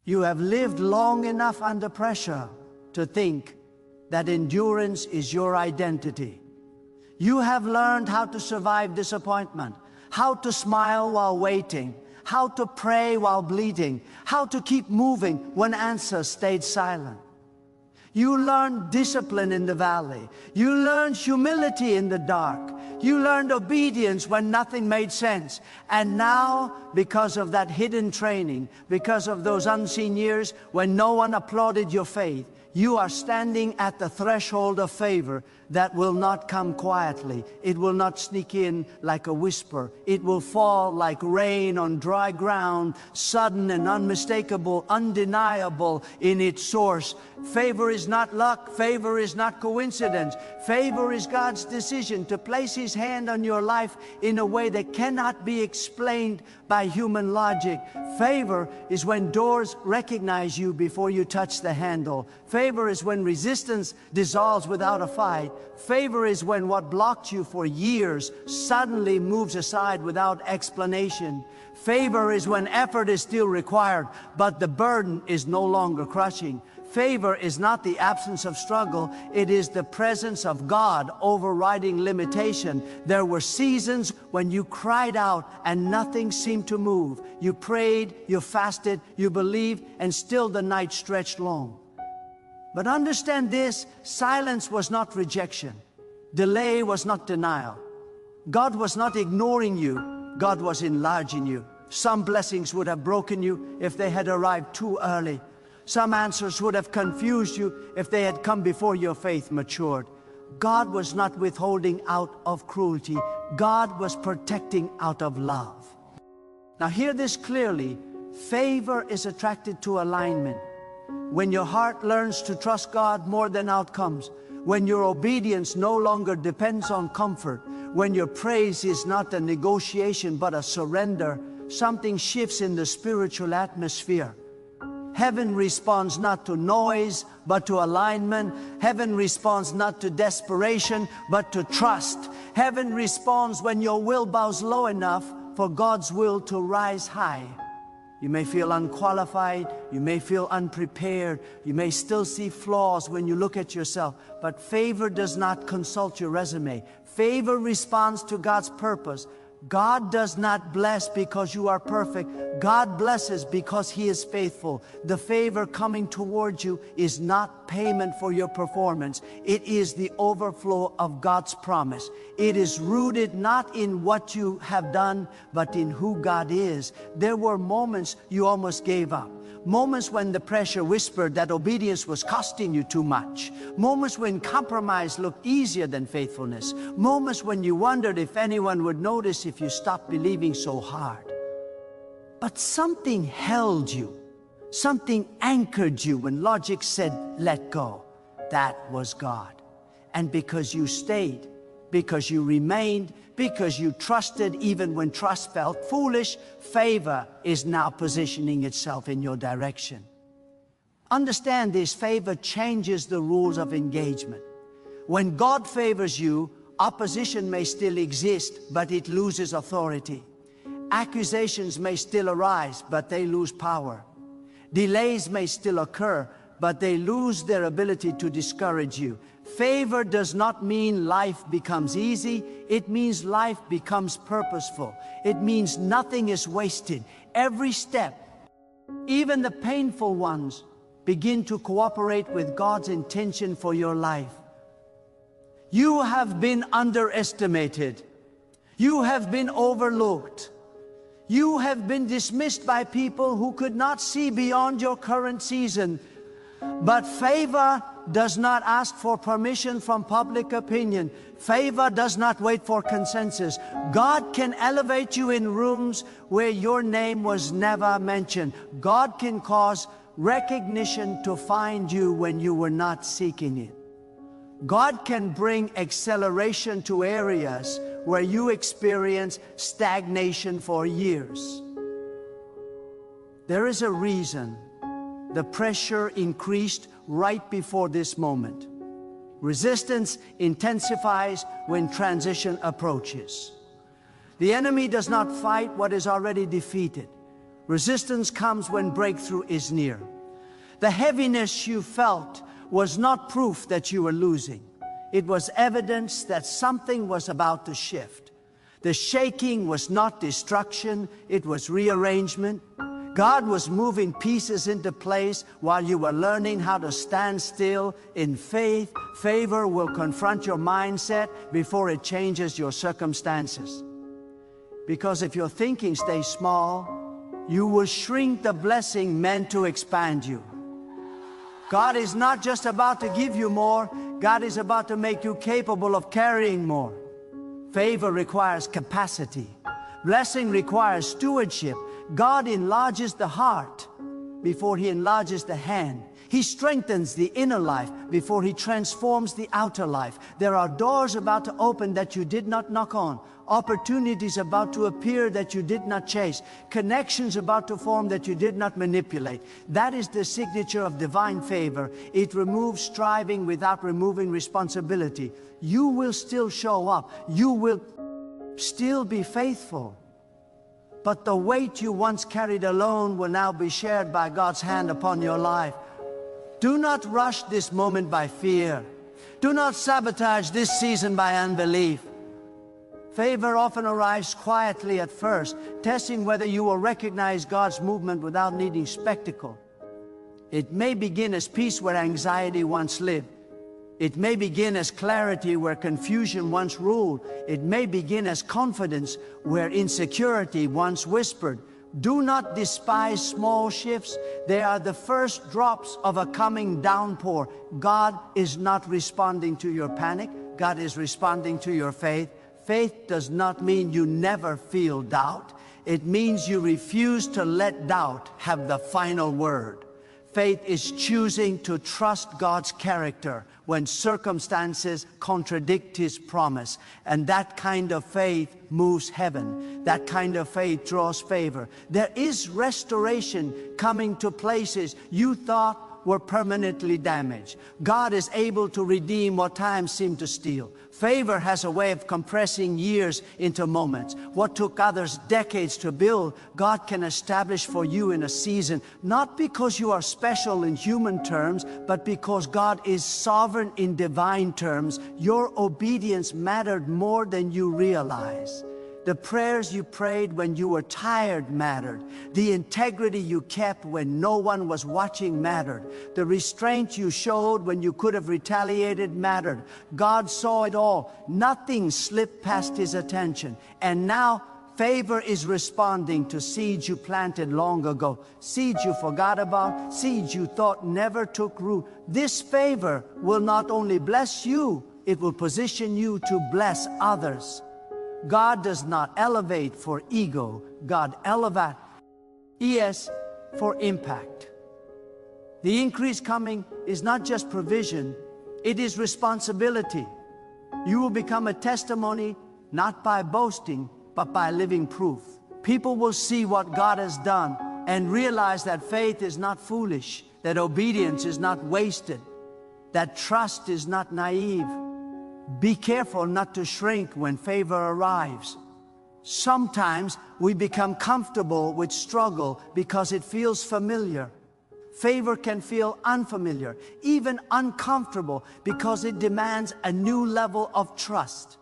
You have lived long enough under pressure to think that endurance is your identity. You have learned how to survive disappointment, how to smile while waiting, how to pray while bleeding, how to keep moving when answers stayed silent. You learned discipline in the valley. You learned humility in the dark. You learned obedience when nothing made sense. And now, because of that hidden training, because of those unseen years when no one applauded your faith, you are standing at the threshold of favor that will not come quietly. It will not sneak in like a whisper. It will fall like rain on dry ground, sudden and unmistakable, undeniable in its source. Favor is not luck. Favor is not coincidence. Favor is God's decision to place His hand on your life in a way that cannot be explained by human logic. Favor is when doors recognize you before you touch the handle. Favor is when resistance dissolves without a fight. Favor is when what blocked you for years suddenly moves aside without explanation. Favor is when effort is still required, but the burden is no longer crushing. Favor is not the absence of struggle, it is the presence of God overriding limitation. There were seasons when you cried out and nothing seemed to move. You prayed, you fasted, you believed, and still the night stretched long. But understand this, silence was not rejection. Delay was not denial. God was not ignoring you, God was enlarging you. Some blessings would have broken you if they had arrived too early. Some answers would have confused you if they had come before your faith matured. God was not withholding out of cruelty. God was protecting out of love. Now hear this clearly. Favor is attracted to alignment. When your heart learns to trust God more than outcomes, when your obedience no longer depends on comfort, when your praise is not a negotiation but a surrender, something shifts in the spiritual atmosphere. Heaven responds not to noise, but to alignment. Heaven responds not to desperation, but to trust. Heaven responds when your will bows low enough for God's will to rise high. You may feel unqualified, you may feel unprepared, you may still see flaws when you look at yourself, but favor does not consult your resume. Favor responds to God's purpose. God does not bless because you are perfect. God blesses because He is faithful. The favor coming towards you is not payment for your performance. It is the overflow of God's promise. It is rooted not in what you have done, but in who God is. There were moments you almost gave up. Moments when the pressure whispered that obedience was costing you too much. Moments when compromise looked easier than faithfulness. Moments when you wondered if anyone would notice if you stopped believing so hard. But something held you. Something anchored you when logic said, let go. That was God. And because you stayed, because you remained, because you trusted even when trust felt foolish, favor is now positioning itself in your direction. Understand this, favor changes the rules of engagement. When God favors you, opposition may still exist, but it loses authority. Accusations may still arise, but they lose power. Delays may still occur, but they lose their ability to discourage you. Favor does not mean life becomes easy. It means life becomes purposeful. It means nothing is wasted. Every step, even the painful ones, begin to cooperate with God's intention for your life. You have been underestimated. You have been overlooked. You have been dismissed by people who could not see beyond your current season. But favor does not ask for permission from public opinion. Favor does not wait for consensus. God can elevate you in rooms where your name was never mentioned. God can cause recognition to find you when you were not seeking it. God can bring acceleration to areas where you experience stagnation for years. There is a reason the pressure increased right before this moment. Resistance intensifies when transition approaches. The enemy does not fight what is already defeated. Resistance comes when breakthrough is near. The heaviness you felt was not proof that you were losing. It was evidence that something was about to shift. The shaking was not destruction, it was rearrangement. God was moving pieces into place while you were learning how to stand still in faith. Favor will confront your mindset before it changes your circumstances. Because if your thinking stays small, you will shrink the blessing meant to expand you. God is not just about to give you more, God is about to make you capable of carrying more. Favor requires capacity. Blessing requires stewardship. God enlarges the heart before He enlarges the hand. He strengthens the inner life before He transforms the outer life. There are doors about to open that you did not knock on. Opportunities about to appear that you did not chase. Connections about to form that you did not manipulate. That is the signature of divine favor. It removes striving without removing responsibility. You will still show up. You will still be faithful. But the weight you once carried alone will now be shared by God's hand upon your life. Do not rush this moment by fear. Do not sabotage this season by unbelief. Favor often arrives quietly at first, testing whether you will recognize God's movement without needing spectacle. It may begin as peace where anxiety once lived. It may begin as clarity where confusion once ruled. It may begin as confidence where insecurity once whispered. Do not despise small shifts. They are the first drops of a coming downpour. God is not responding to your panic. God is responding to your faith. Faith does not mean you never feel doubt. It means you refuse to let doubt have the final word. Faith is choosing to trust God's character when circumstances contradict His promise. And that kind of faith moves heaven. That kind of faith draws favor. There is restoration coming to places you thought were permanently damaged. God is able to redeem what time seemed to steal. Favor has a way of compressing years into moments. What took others decades to build, God can establish for you in a season, not because you are special in human terms, but because God is sovereign in divine terms. Your obedience mattered more than you realize. The prayers you prayed when you were tired mattered. The integrity you kept when no one was watching mattered. The restraint you showed when you could have retaliated mattered. God saw it all. Nothing slipped past His attention. And now favor is responding to seeds you planted long ago. Seeds you forgot about. Seeds you thought never took root. This favor will not only bless you, it will position you to bless others. God does not elevate for ego. God elevates for impact. The increase coming is not just provision, it is responsibility. You will become a testimony not by boasting, but by living proof. People will see what God has done and realize that faith is not foolish, that obedience is not wasted, that trust is not naive. Be careful not to shrink when favor arrives. Sometimes we become comfortable with struggle because it feels familiar. Favor can feel unfamiliar, even uncomfortable, because it demands a new level of trust.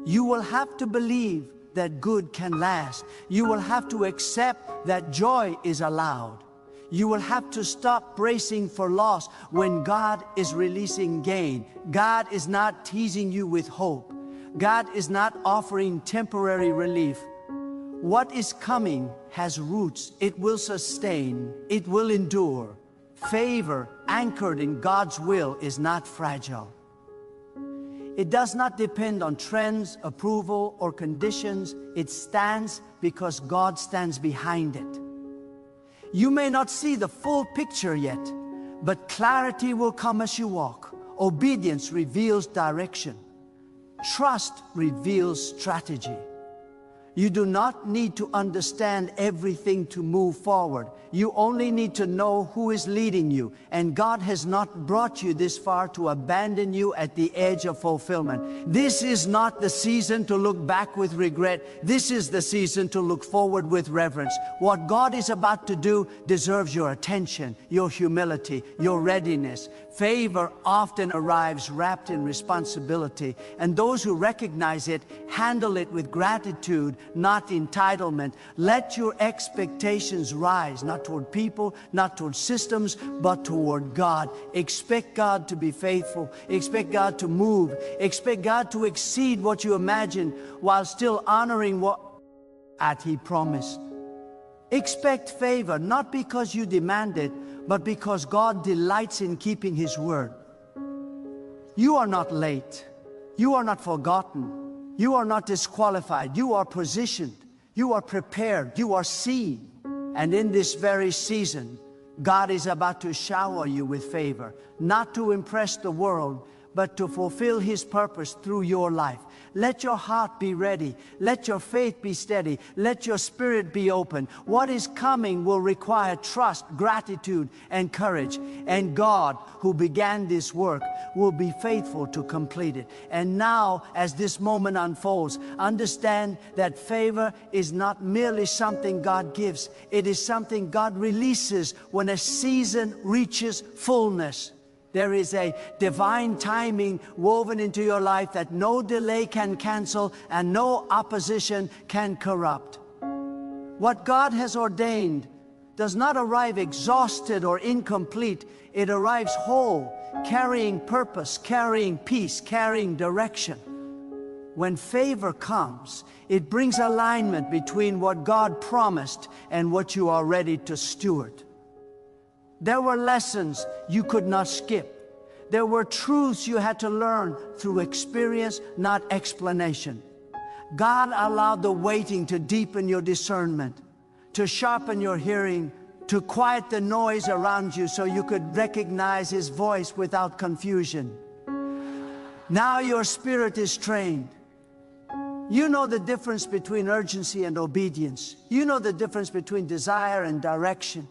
You will have to believe that good can last. You will have to accept that joy is allowed. You will have to stop bracing for loss when God is releasing gain. God is not teasing you with hope. God is not offering temporary relief. What is coming has roots. It will sustain. It will endure. Favor anchored in God's will is not fragile. It does not depend on trends, approval, or conditions. It stands because God stands behind it. You may not see the full picture yet, but clarity will come as you walk. Obedience reveals direction. Trust reveals strategy. You do not need to understand everything to move forward. You only need to know who is leading you. And God has not brought you this far to abandon you at the edge of fulfillment. This is not the season to look back with regret. This is the season to look forward with reverence. What God is about to do deserves your attention, your humility, your readiness. Favor often arrives wrapped in responsibility, and those who recognize it handle it with gratitude, not entitlement. Let your expectations rise, not toward people, not toward systems, but toward God. Expect God to be faithful. Expect God to move. Expect God to exceed what you imagine while still honoring what He promised. Expect favor, not because you demand it, but because God delights in keeping His word. You are not late. You are not forgotten. You are not disqualified. You are positioned. You are prepared. You are seen. And in this very season, God is about to shower you with favor, not to impress the world, but to fulfill His purpose through your life. Let your heart be ready. Let your faith be steady. Let your spirit be open. What is coming will require trust, gratitude, and courage. And God, who began this work, will be faithful to complete it. And now, as this moment unfolds, understand that favor is not merely something God gives. It is something God releases when a season reaches fullness. There is a divine timing woven into your life that no delay can cancel and no opposition can corrupt. What God has ordained does not arrive exhausted or incomplete. It arrives whole, carrying purpose, carrying peace, carrying direction. When favor comes, it brings alignment between what God promised and what you are ready to steward. There were lessons you could not skip. There were truths you had to learn through experience, not explanation. God allowed the waiting to deepen your discernment, to sharpen your hearing, to quiet the noise around you so you could recognize His voice without confusion. Now your spirit is trained. You know the difference between urgency and obedience. You know the difference between desire and direction.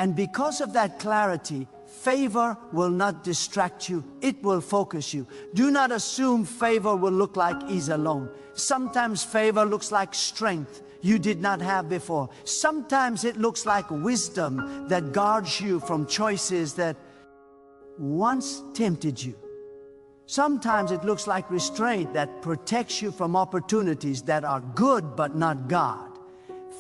And because of that clarity, favor will not distract you. It will focus you. Do not assume favor will look like ease alone. Sometimes favor looks like strength you did not have before. Sometimes it looks like wisdom that guards you from choices that once tempted you. Sometimes it looks like restraint that protects you from opportunities that are good but not God.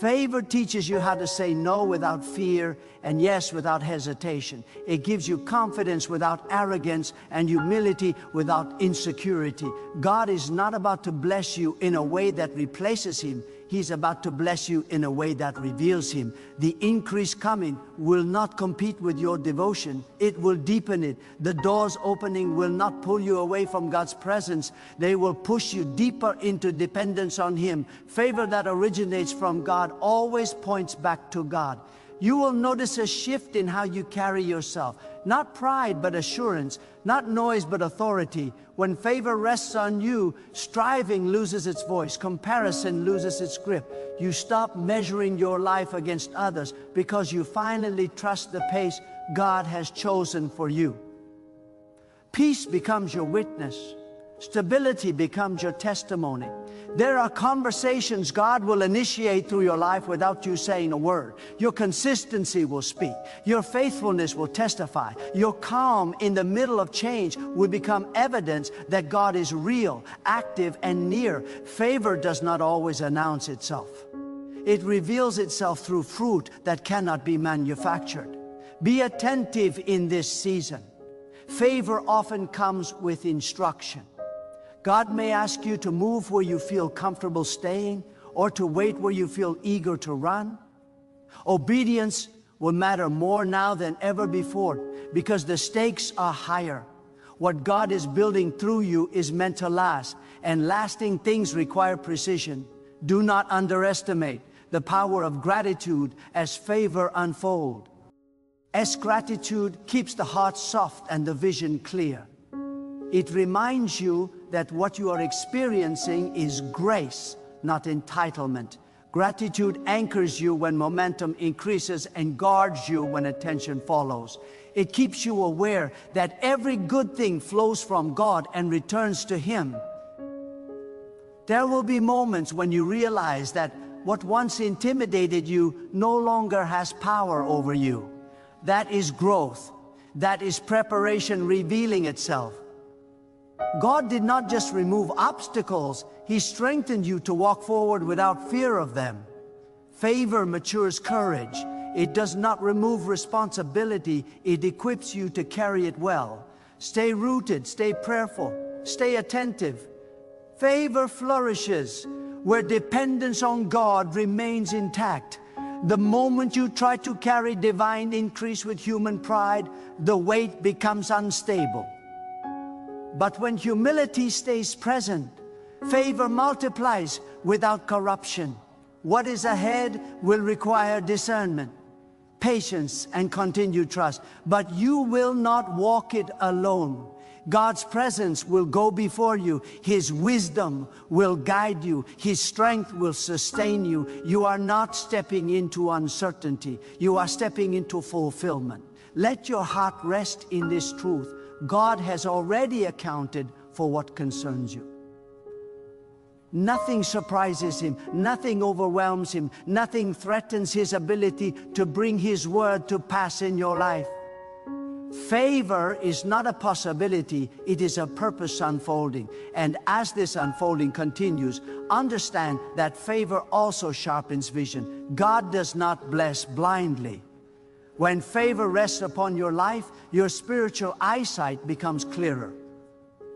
Favor teaches you how to say no without fear and yes without hesitation. It gives you confidence without arrogance and humility without insecurity. God is not about to bless you in a way that replaces Him. He's about to bless you in a way that reveals Him. The increase coming will not compete with your devotion. It will deepen it. The doors opening will not pull you away from God's presence. They will push you deeper into dependence on Him. Favor that originates from God always points back to God. You will notice a shift in how you carry yourself. Not pride, but assurance. Not noise, but authority. When favor rests on you, striving loses its voice. Comparison loses its grip. You stop measuring your life against others because you finally trust the pace God has chosen for you. Peace becomes your witness. Stability becomes your testimony. There are conversations God will initiate through your life without you saying a word. Your consistency will speak. Your faithfulness will testify. Your calm in the middle of change will become evidence that God is real, active, and near. Favor does not always announce itself. It reveals itself through fruit that cannot be manufactured. Be attentive in this season. Favor often comes with instruction. God may ask you to move where you feel comfortable staying or to wait where you feel eager to run. Obedience will matter more now than ever before because the stakes are higher. What God is building through you is meant to last, and lasting things require precision. Do not underestimate the power of gratitude as favor unfolds. As gratitude keeps the heart soft and the vision clear. It reminds you that what you are experiencing is grace, not entitlement. Gratitude anchors you when momentum increases and guards you when attention follows. It keeps you aware that every good thing flows from God and returns to Him. There will be moments when you realize that what once intimidated you no longer has power over you. That is growth. That is preparation revealing itself. God did not just remove obstacles, He strengthened you to walk forward without fear of them. Favor matures courage. It does not remove responsibility, it equips you to carry it well. Stay rooted, stay prayerful, stay attentive. Favor flourishes where dependence on God remains intact. The moment you try to carry divine increase with human pride, the weight becomes unstable. But when humility stays present, favor multiplies without corruption. What is ahead will require discernment, patience, and continued trust. But you will not walk it alone. God's presence will go before you. His wisdom will guide you. His strength will sustain you. You are not stepping into uncertainty. You are stepping into fulfillment. Let your heart rest in this truth. God has already accounted for what concerns you. Nothing surprises Him, nothing overwhelms Him, nothing threatens His ability to bring His word to pass in your life. Favor is not a possibility, it is a purpose unfolding. And as this unfolding continues, understand that favor also sharpens vision. God does not bless blindly. When favor rests upon your life, your spiritual eyesight becomes clearer.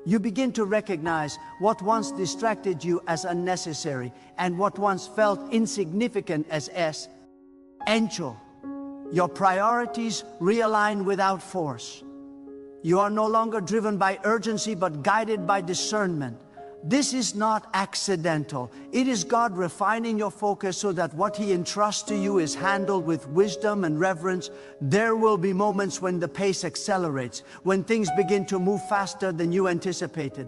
You begin to recognize what once distracted you as unnecessary and what once felt insignificant as essential. Your priorities realign without force. You are no longer driven by urgency but guided by discernment. This is not accidental. It is God refining your focus so that what He entrusts to you is handled with wisdom and reverence. There will be moments when the pace accelerates, when things begin to move faster than you anticipated.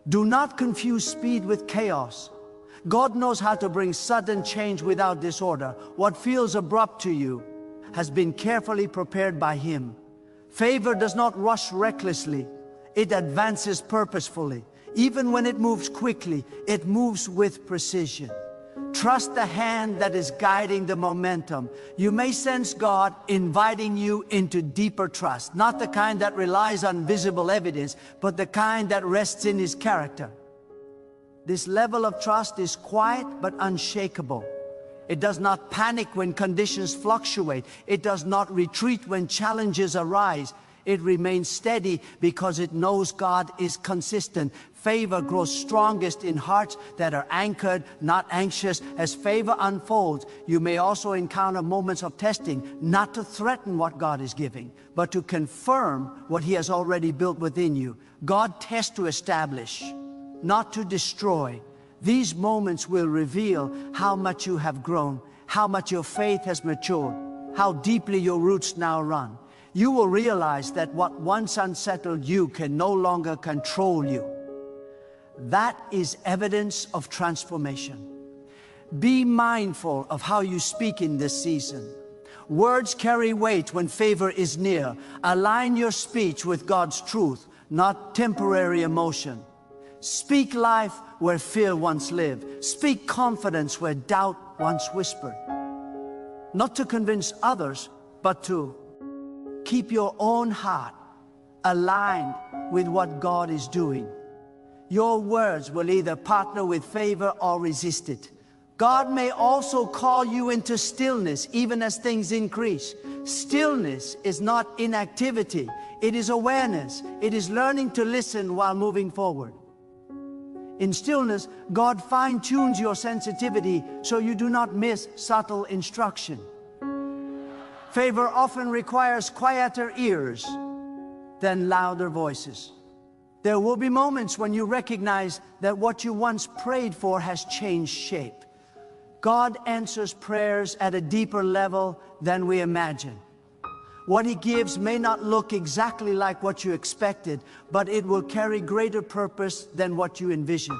Do not confuse speed with chaos. God knows how to bring sudden change without disorder. What feels abrupt to you has been carefully prepared by Him. Favor does not rush recklessly. It advances purposefully. Even when it moves quickly, it moves with precision. Trust the hand that is guiding the momentum. You may sense God inviting you into deeper trust, not the kind that relies on visible evidence, but the kind that rests in His character. This level of trust is quiet but unshakable. It does not panic when conditions fluctuate. It does not retreat when challenges arise. It remains steady because it knows God is consistent. Favor grows strongest in hearts that are anchored, not anxious. As favor unfolds, you may also encounter moments of testing, not to threaten what God is giving, but to confirm what He has already built within you. God tests to establish, not to destroy. These moments will reveal how much you have grown, how much your faith has matured, how deeply your roots now run. You will realize that what once unsettled you can no longer control you. That is evidence of transformation. Be mindful of how you speak in this season. Words carry weight when favor is near. Align your speech with God's truth, not temporary emotion. Speak life where fear once lived. Speak confidence where doubt once whispered. Not to convince others, but to keep your own heart aligned with what God is doing. Your words will either partner with favor or resist it. God may also call you into stillness even as things increase. Stillness is not inactivity, it is awareness. It is learning to listen while moving forward. In stillness, God fine-tunes your sensitivity so you do not miss subtle instruction. Favor often requires quieter ears than louder voices. There will be moments when you recognize that what you once prayed for has changed shape. God answers prayers at a deeper level than we imagine. What He gives may not look exactly like what you expected, but it will carry greater purpose than what you envisioned.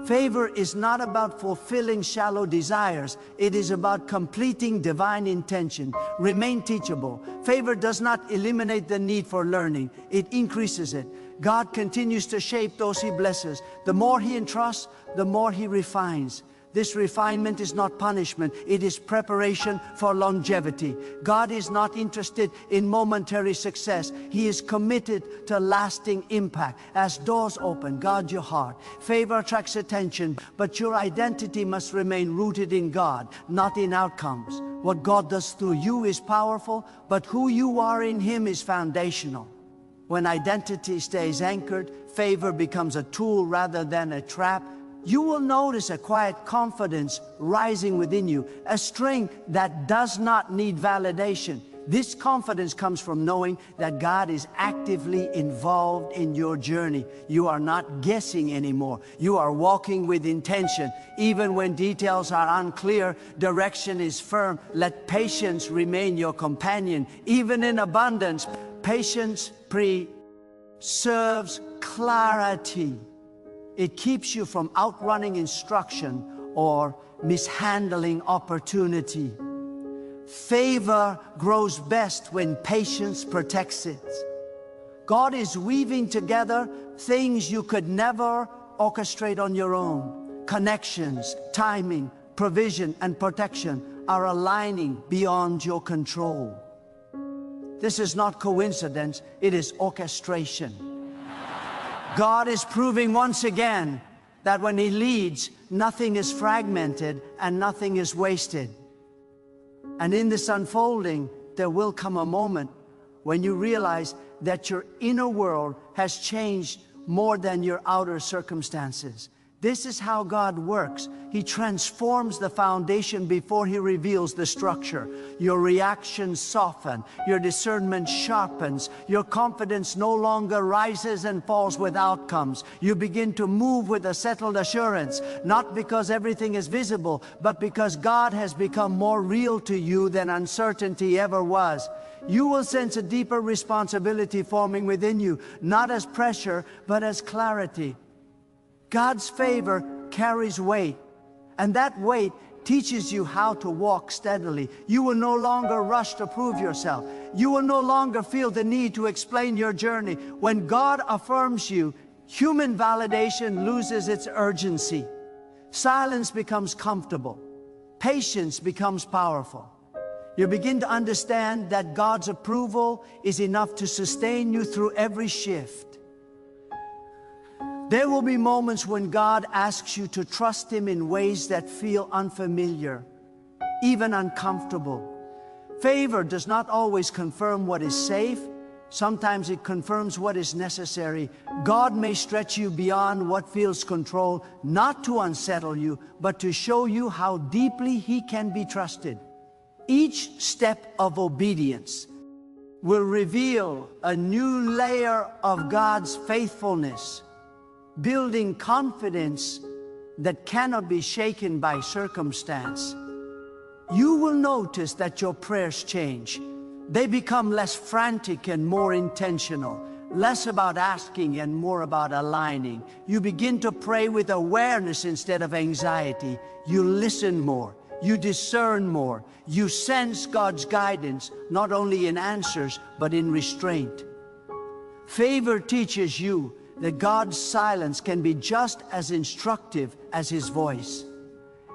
Favor is not about fulfilling shallow desires. It is about completing divine intention. Remain teachable. Favor does not eliminate the need for learning. It increases it. God continues to shape those He blesses. The more He entrusts, the more He refines. This refinement is not punishment, it is preparation for longevity. God is not interested in momentary success. He is committed to lasting impact. As doors open, guard your heart. Favor attracts attention, but your identity must remain rooted in God, not in outcomes. What God does through you is powerful, but who you are in Him is foundational. When identity stays anchored, favor becomes a tool rather than a trap. You will notice a quiet confidence rising within you, a strength that does not need validation. This confidence comes from knowing that God is actively involved in your journey. You are not guessing anymore. You are walking with intention. Even when details are unclear, direction is firm. Let patience remain your companion. Even in abundance, patience preserves clarity. It keeps you from outrunning instruction or mishandling opportunity. Favor grows best when patience protects it. God is weaving together things you could never orchestrate on your own. Connections, timing, provision, and protection are aligning beyond your control. This is not coincidence, it is orchestration. God is proving once again that when He leads, nothing is fragmented and nothing is wasted. And in this unfolding, there will come a moment when you realize that your inner world has changed more than your outer circumstances. This is how God works. He transforms the foundation before He reveals the structure. Your reactions soften, your discernment sharpens, your confidence no longer rises and falls with outcomes. You begin to move with a settled assurance, not because everything is visible, but because God has become more real to you than uncertainty ever was. You will sense a deeper responsibility forming within you, not as pressure, but as clarity. God's favor carries weight, and that weight teaches you how to walk steadily. You will no longer rush to prove yourself. You will no longer feel the need to explain your journey. When God affirms you, human validation loses its urgency. Silence becomes comfortable. Patience becomes powerful. You begin to understand that God's approval is enough to sustain you through every shift. There will be moments when God asks you to trust Him in ways that feel unfamiliar, even uncomfortable. Favor does not always confirm what is safe. Sometimes it confirms what is necessary. God may stretch you beyond what feels controlled, not to unsettle you, but to show you how deeply He can be trusted. Each step of obedience will reveal a new layer of God's faithfulness, building confidence that cannot be shaken by circumstance. You will notice that your prayers change. They become less frantic and more intentional, less about asking and more about aligning. You begin to pray with awareness instead of anxiety. You listen more. You discern more. You sense God's guidance, not only in answers, but in restraint. Favor teaches you that God's silence can be just as instructive as His voice.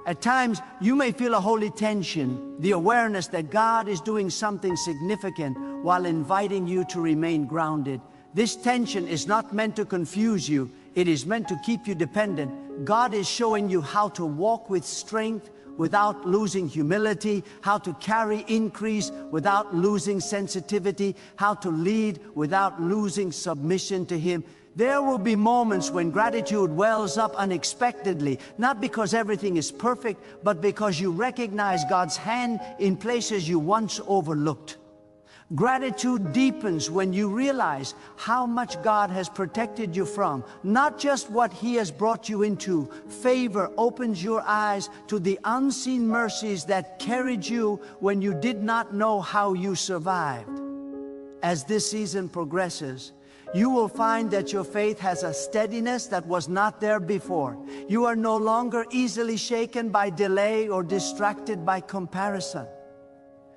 At times, you may feel a holy tension, the awareness that God is doing something significant while inviting you to remain grounded. This tension is not meant to confuse you, it is meant to keep you dependent. God is showing you how to walk with strength without losing humility, how to carry increase without losing sensitivity, how to lead without losing submission to Him. There will be moments when gratitude wells up unexpectedly, not because everything is perfect, but because you recognize God's hand in places you once overlooked. Gratitude deepens when you realize how much God has protected you from, not just what He has brought you into. Favor opens your eyes to the unseen mercies that carried you when you did not know how you survived. As this season progresses, you will find that your faith has a steadiness that was not there before. You are no longer easily shaken by delay or distracted by comparison.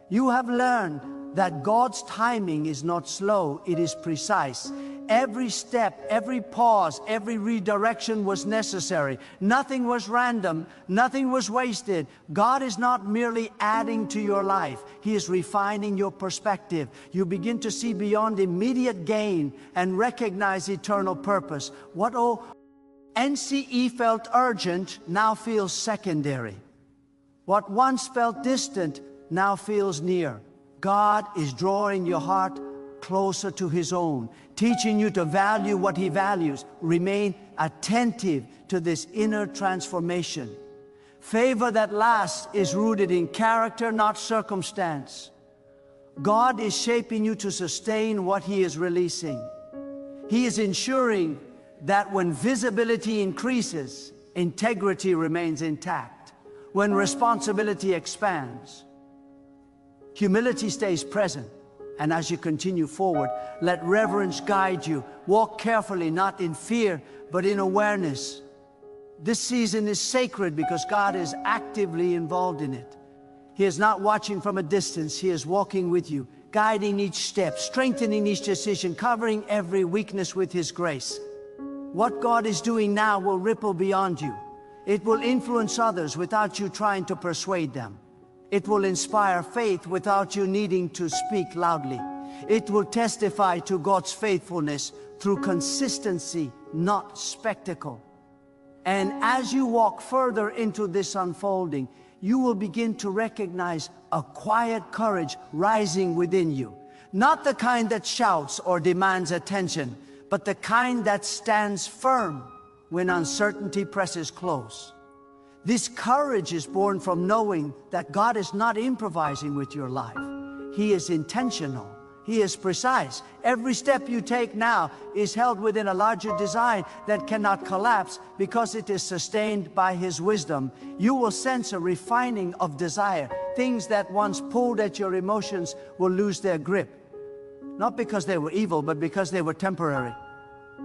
You have learned that God's timing is not slow, it is precise. Every step, every pause, every redirection was necessary. Nothing was random, nothing was wasted. God is not merely adding to your life, He is refining your perspective. You begin to see beyond immediate gain and recognize eternal purpose. What NCE felt urgent now feels secondary. What once felt distant now feels near. God is drawing your heart closer to His own, teaching you to value what He values. Remain attentive to this inner transformation. Favor that lasts is rooted in character, not circumstance. God is shaping you to sustain what He is releasing. He is ensuring that when visibility increases, integrity remains intact. When responsibility expands, humility stays present. And as you continue forward, let reverence guide you. Walk carefully, not in fear, but in awareness. This season is sacred because God is actively involved in it. He is not watching from a distance. He is walking with you, guiding each step, strengthening each decision, covering every weakness with His grace. What God is doing now will ripple beyond you. It will influence others without you trying to persuade them. It will inspire faith without you needing to speak loudly. It will testify to God's faithfulness through consistency, not spectacle. And as you walk further into this unfolding, you will begin to recognize a quiet courage rising within you. Not the kind that shouts or demands attention, but the kind that stands firm when uncertainty presses close. This courage is born from knowing that God is not improvising with your life. He is intentional. He is precise. Every step you take now is held within a larger design that cannot collapse because it is sustained by His wisdom. You will sense a refining of desire. Things that once pulled at your emotions will lose their grip. Not because they were evil, but because they were temporary.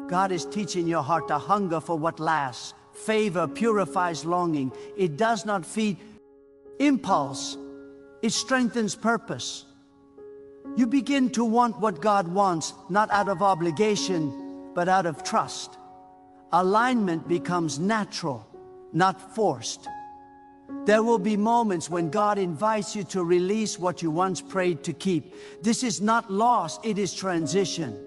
God is teaching your heart to hunger for what lasts. Favor purifies longing. It does not feed impulse. It strengthens purpose. You begin to want what God wants, not out of obligation, but out of trust. Alignment becomes natural, not forced. There will be moments when God invites you to release what you once prayed to keep. This is not loss, it is transition.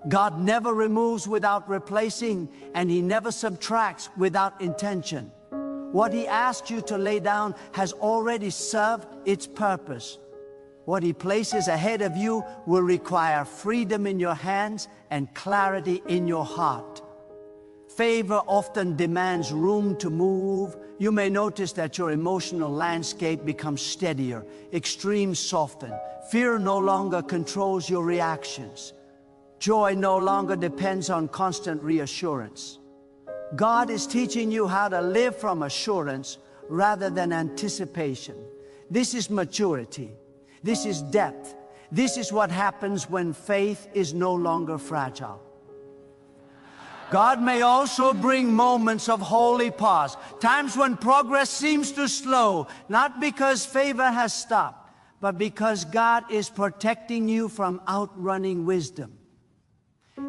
God never removes without replacing, and He never subtracts without intention. What He asked you to lay down has already served its purpose. What He places ahead of you will require freedom in your hands and clarity in your heart. Favor often demands room to move. You may notice that your emotional landscape becomes steadier, extremes soften. Fear no longer controls your reactions. Joy no longer depends on constant reassurance. God is teaching you how to live from assurance rather than anticipation. This is maturity. This is depth. This is what happens when faith is no longer fragile. God may also bring moments of holy pause, times when progress seems to slow, not because favor has stopped, but because God is protecting you from outrunning wisdom.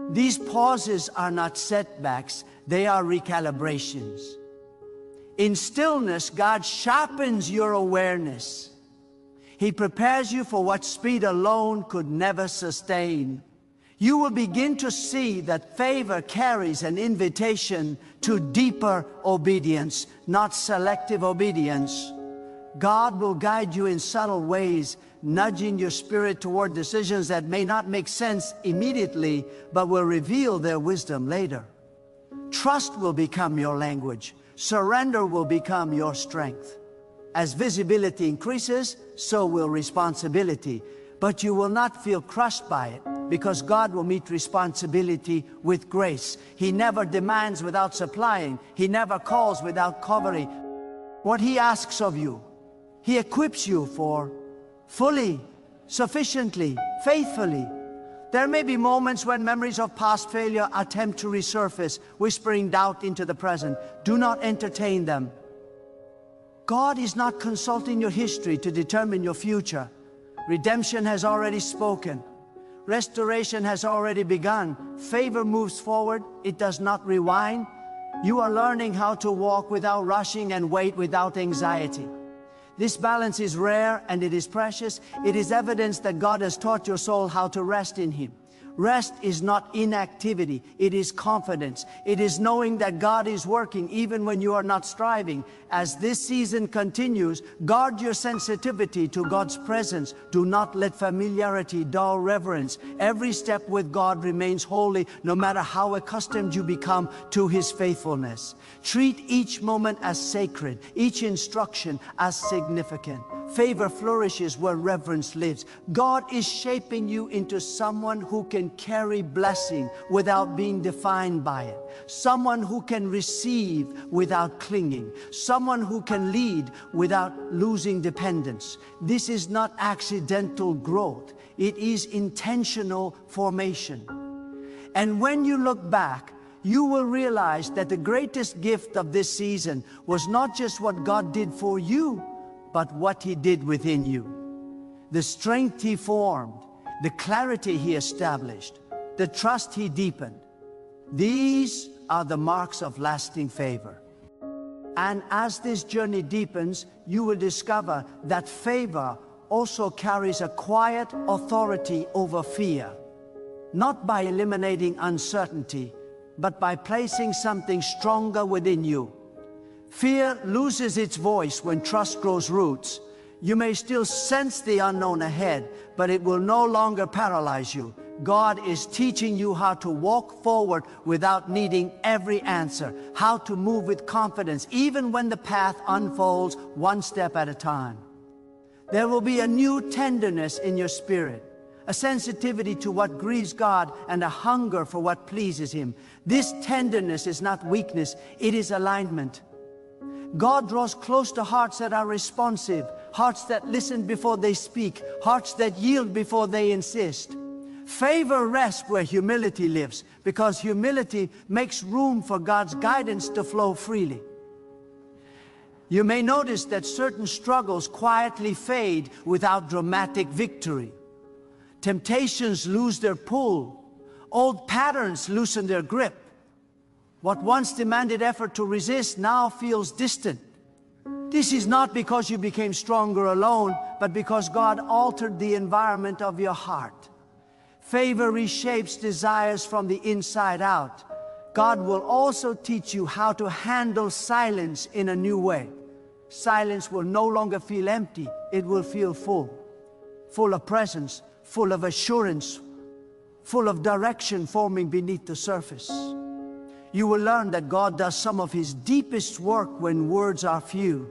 These pauses are not setbacks, they are recalibrations. In stillness, God sharpens your awareness. He prepares you for what speed alone could never sustain. You will begin to see that favor carries an invitation to deeper obedience, not selective obedience. God will guide you in subtle ways, nudging your spirit toward decisions that may not make sense immediately, but will reveal their wisdom later. Trust will become your language. Surrender will become your strength. As visibility increases, so will responsibility. But you will not feel crushed by it, because God will meet responsibility with grace. He never demands without supplying. He never calls without covering. What He asks of you, He equips you for fully, sufficiently, faithfully. There may be moments when memories of past failure attempt to resurface, whispering doubt into the present. Do not entertain them. God is not consulting your history to determine your future. Redemption has already spoken. Restoration has already begun. Favor moves forward. It does not rewind. You are learning how to walk without rushing and wait without anxiety. This balance is rare and it is precious. It is evidence that God has taught your soul how to rest in Him. Rest is not inactivity, it is confidence. It is knowing that God is working even when you are not striving. As this season continues, guard your sensitivity to God's presence. Do not let familiarity dull reverence. Every step with God remains holy, no matter how accustomed you become to His faithfulness. Treat each moment as sacred, each instruction as significant. Favor flourishes where reverence lives. God is shaping you into someone who can carry blessing without being defined by it. Someone who can receive without clinging. Someone who can lead without losing dependence. This is not accidental growth. It is intentional formation. And when you look back, you will realize that the greatest gift of this season was not just what God did for you, but what He did within you. The strength He formed, the clarity He established, the trust He deepened. These are the marks of lasting favor. And as this journey deepens, you will discover that favor also carries a quiet authority over fear. Not by eliminating uncertainty, but by placing something stronger within you. Fear loses its voice when trust grows roots. You may still sense the unknown ahead, but it will no longer paralyze you. God is teaching you how to walk forward without needing every answer, how to move with confidence, even when the path unfolds one step at a time. There will be a new tenderness in your spirit, a sensitivity to what grieves God and a hunger for what pleases Him. This tenderness is not weakness, it is alignment. God draws close to hearts that are responsive, hearts that listen before they speak, hearts that yield before they insist. Favor rests where humility lives, because humility makes room for God's guidance to flow freely. You may notice that certain struggles quietly fade without dramatic victory. Temptations lose their pull. Old patterns loosen their grip. What once demanded effort to resist now feels distant. This is not because you became stronger alone, but because God altered the environment of your heart. Favor reshapes desires from the inside out. God will also teach you how to handle silence in a new way. Silence will no longer feel empty, it will feel full. Full of presence, full of assurance, full of direction forming beneath the surface. You will learn that God does some of His deepest work when words are few.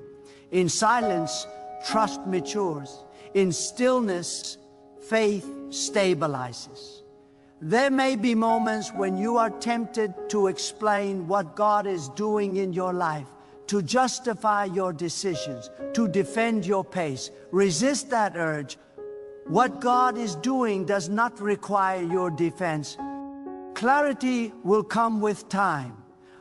In silence, trust matures. In stillness, faith stabilizes. There may be moments when you are tempted to explain what God is doing in your life, to justify your decisions, to defend your pace. Resist that urge. What God is doing does not require your defense. Clarity will come with time.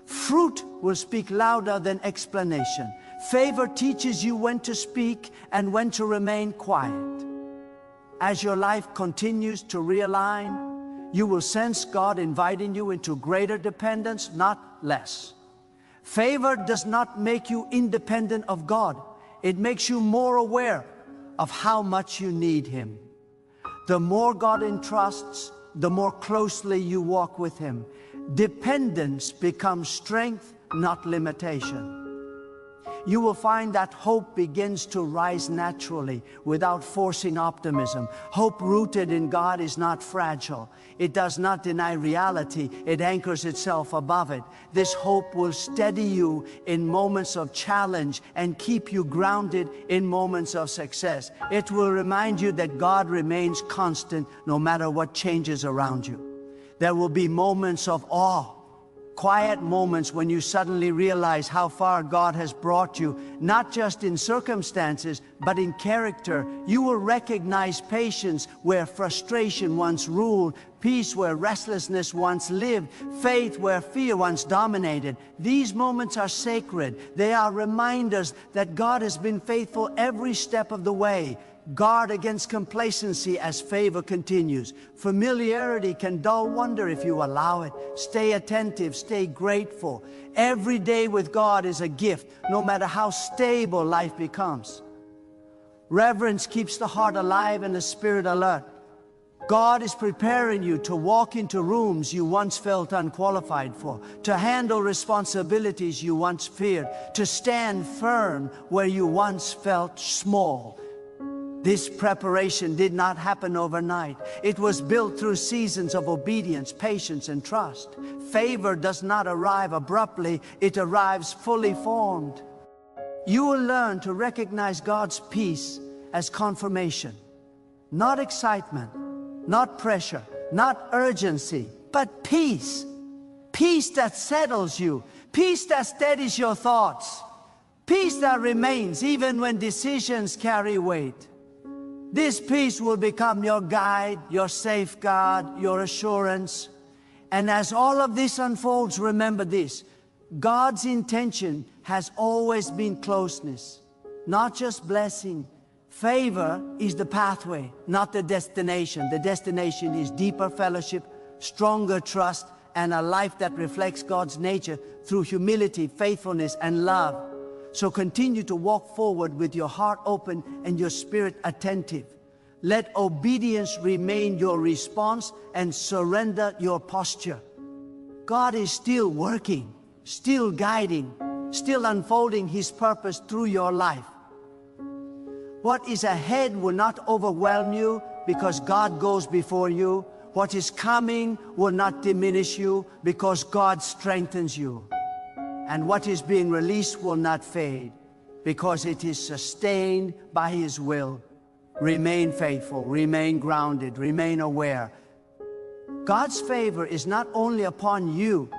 Fruit will speak louder than explanation. Favor teaches you when to speak and when to remain quiet. As your life continues to realign, you will sense God inviting you into greater dependence, not less. Favor does not make you independent of God. It makes you more aware of how much you need Him. The more God entrusts, the more closely you walk with Him. Dependence becomes strength, not limitation. You will find that hope begins to rise naturally without forcing optimism. Hope rooted in God is not fragile. It does not deny reality. It anchors itself above it. This hope will steady you in moments of challenge and keep you grounded in moments of success. It will remind you that God remains constant no matter what changes around you. There will be moments of awe, quiet moments when you suddenly realize how far God has brought you, not just in circumstances, but in character. You will recognize patience where frustration once ruled, peace where restlessness once lived, faith where fear once dominated. These moments are sacred. They are reminders that God has been faithful every step of the way. Guard against complacency as favor continues. Familiarity can dull wonder if you allow it. Stay attentive, stay grateful. Every day with God is a gift, no matter how stable life becomes. Reverence keeps the heart alive and the spirit alert. God is preparing you to walk into rooms you once felt unqualified for, to handle responsibilities you once feared, to stand firm where you once felt small. This preparation did not happen overnight. It was built through seasons of obedience, patience, and trust. Favor does not arrive abruptly, it arrives fully formed. You will learn to recognize God's peace as confirmation, not excitement, not pressure, not urgency, but peace. Peace that settles you, peace that steadies your thoughts, peace that remains even when decisions carry weight. This peace will become your guide, your safeguard, your assurance. And as all of this unfolds, remember this: God's intention has always been closeness, not just blessing. Favor is the pathway, not the destination. The destination is deeper fellowship, stronger trust, and a life that reflects God's nature through humility, faithfulness, and love. So continue to walk forward with your heart open and your spirit attentive. Let obedience remain your response and surrender your posture. God is still working, still guiding, still unfolding His purpose through your life. What is ahead will not overwhelm you because God goes before you. What is coming will not diminish you because God strengthens you. And what is being released will not fade because it is sustained by His will. Remain faithful, remain grounded, remain aware. God's favor is not only upon you,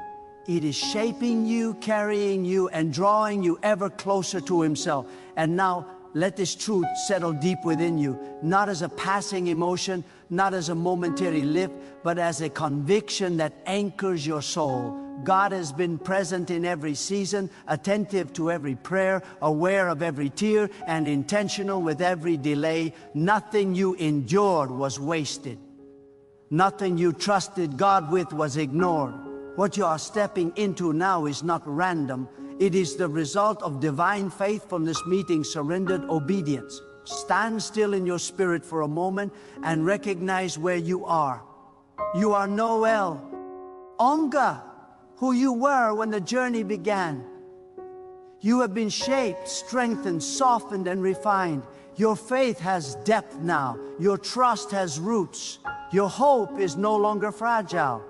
it is shaping you, carrying you, and drawing you ever closer to Himself. And now, let this truth settle deep within you, not as a passing emotion, not as a momentary lift, but as a conviction that anchors your soul. God has been present in every season, attentive to every prayer, aware of every tear, and intentional with every delay. Nothing you endured was wasted. Nothing you trusted God with was ignored. What you are stepping into now is not random. It is the result of divine faithfulness meeting surrendered obedience. Stand still in your spirit for a moment and recognize where you are. You are Noel, Onga, who you were when the journey began. You have been shaped, strengthened, softened, and refined. Your faith has depth now. Your trust has roots. Your hope is no longer fragile.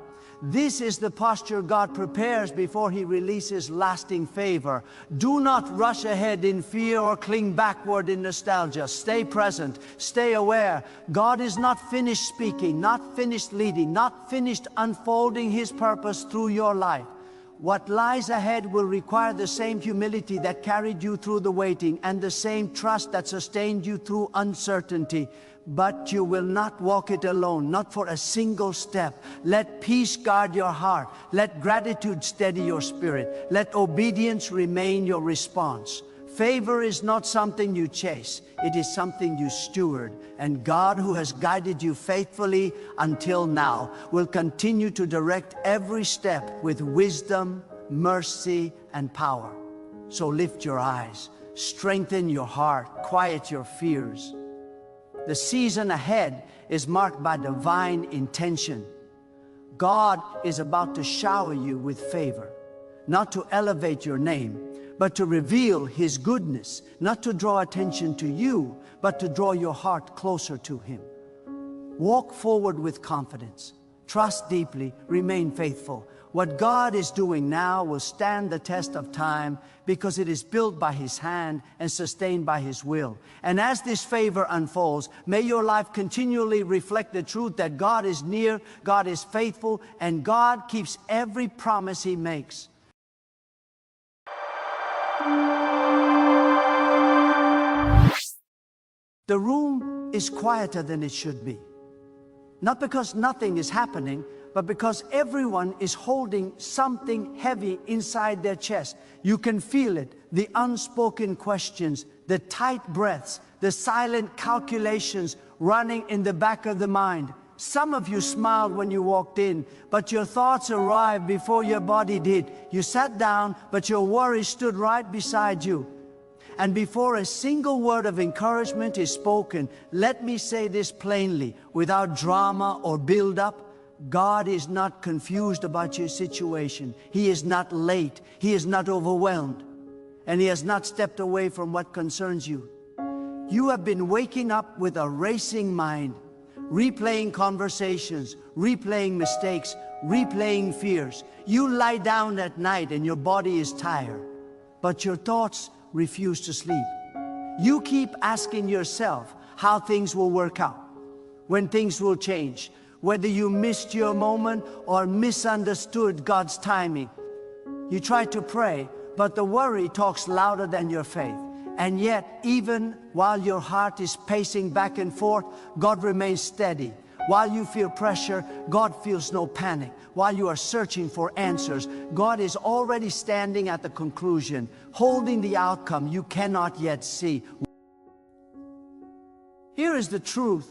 This is the posture God prepares before He releases lasting favor. Do not rush ahead in fear or cling backward in nostalgia. Stay present, stay aware. God is not finished speaking, not finished leading, not finished unfolding His purpose through your life. What lies ahead will require the same humility that carried you through the waiting and the same trust that sustained you through uncertainty. But you will not walk it alone, not for a single step. Let peace guard your heart. Let gratitude steady your spirit. Let obedience remain your response. Favor is not something you chase. It is something you steward. And God, who has guided you faithfully until now, will continue to direct every step with wisdom, mercy, and power. So lift your eyes, strengthen your heart, quiet your fears. The season ahead is marked by divine intention. God is about to shower you with favor, not to elevate your name, but to reveal His goodness, not to draw attention to you, but to draw your heart closer to Him. Walk forward with confidence, trust deeply, remain faithful. What God is doing now will stand the test of time because it is built by His hand and sustained by His will. And as this favor unfolds, may your life continually reflect the truth that God is near, God is faithful, and God keeps every promise He makes. The room is quieter than it should be. Not because nothing is happening, but because everyone is holding something heavy inside their chest. You can feel it, the unspoken questions, the tight breaths, the silent calculations running in the back of the mind. Some of you smiled when you walked in, but your thoughts arrived before your body did. You sat down, but your worries stood right beside you. And before a single word of encouragement is spoken, let me say this plainly, without drama or build-up. God is not confused about your situation. He is not late. He is not overwhelmed. And He has not stepped away from what concerns you. You have been waking up with a racing mind, replaying conversations, replaying mistakes, replaying fears. You lie down at night and your body is tired, but your thoughts refuse to sleep. You keep asking yourself how things will work out, when things will change, whether you missed your moment or misunderstood God's timing. You try to pray, but the worry talks louder than your faith. And yet, even while your heart is pacing back and forth, God remains steady. While you feel pressure, God feels no panic. While you are searching for answers, God is already standing at the conclusion, holding the outcome you cannot yet see. Here is the truth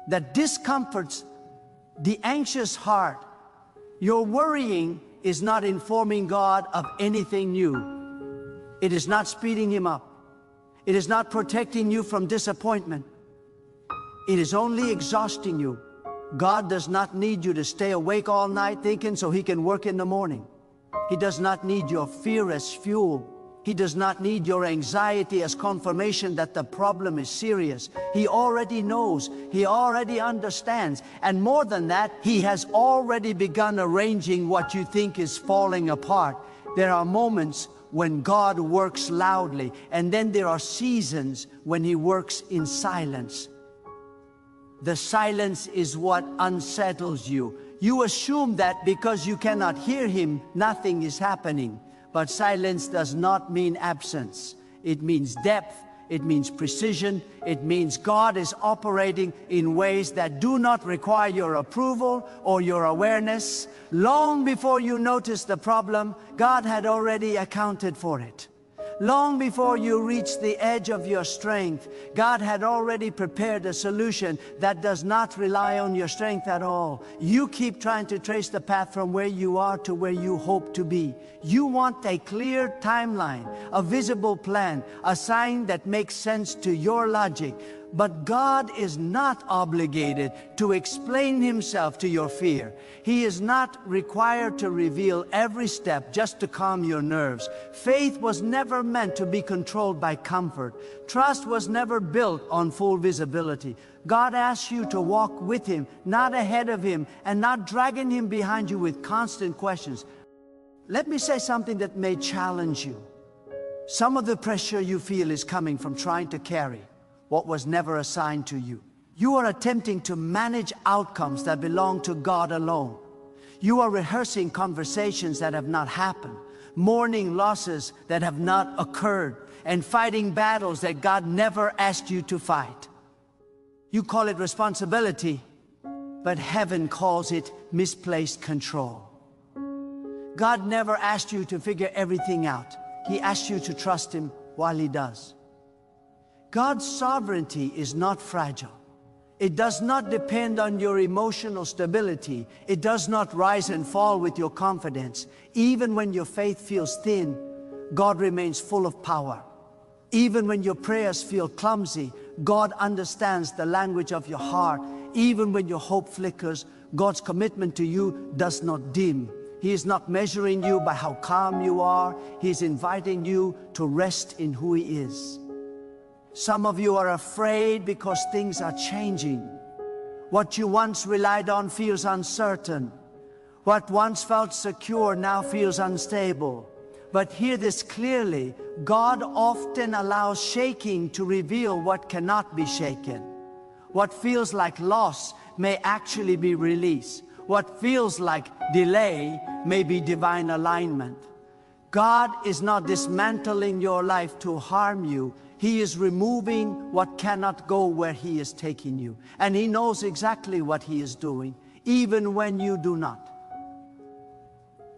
that discomforts the anxious heart. Your worrying is not informing God of anything new. It is not speeding Him up. It is not protecting you from disappointment. It is only exhausting you. God does not need you to stay awake all night thinking so He can work in the morning. He does not need your fear as fuel. He does not need your anxiety as confirmation that the problem is serious. He already knows. He already understands. And more than that, He has already begun arranging what you think is falling apart. There are moments when God works loudly, and then there are seasons when He works in silence. The silence is what unsettles you. You assume that because you cannot hear Him, nothing is happening. But silence does not mean absence. It means depth. It means precision. It means God is operating in ways that do not require your approval or your awareness. Long before you notice the problem, God had already accounted for it. Long before you reach the edge of your strength, God had already prepared a solution that does not rely on your strength at all. You keep trying to trace the path from where you are to where you hope to be. You want a clear timeline, a visible plan, a sign that makes sense to your logic. But God is not obligated to explain Himself to your fear. He is not required to reveal every step just to calm your nerves. Faith was never meant to be controlled by comfort. Trust was never built on full visibility. God asks you to walk with Him, not ahead of Him, and not dragging Him behind you with constant questions. Let me say something that may challenge you. Some of the pressure you feel is coming from trying to carry what was never assigned to you. You are attempting to manage outcomes that belong to God alone. You are rehearsing conversations that have not happened, mourning losses that have not occurred, and fighting battles that God never asked you to fight. You call it responsibility, but heaven calls it misplaced control. God never asked you to figure everything out. He asked you to trust Him while He does. God's sovereignty is not fragile. It does not depend on your emotional stability. It does not rise and fall with your confidence. Even when your faith feels thin, God remains full of power. Even when your prayers feel clumsy, God understands the language of your heart. Even when your hope flickers, God's commitment to you does not dim. He is not measuring you by how calm you are. He is inviting you to rest in who He is. Some of you are afraid because things are changing. What you once relied on feels uncertain. What once felt secure now feels unstable. But hear this clearly, God often allows shaking to reveal what cannot be shaken. What feels like loss may actually be release. What feels like delay may be divine alignment. God is not dismantling your life to harm you. He is removing what cannot go where He is taking you. And He knows exactly what He is doing, even when you do not.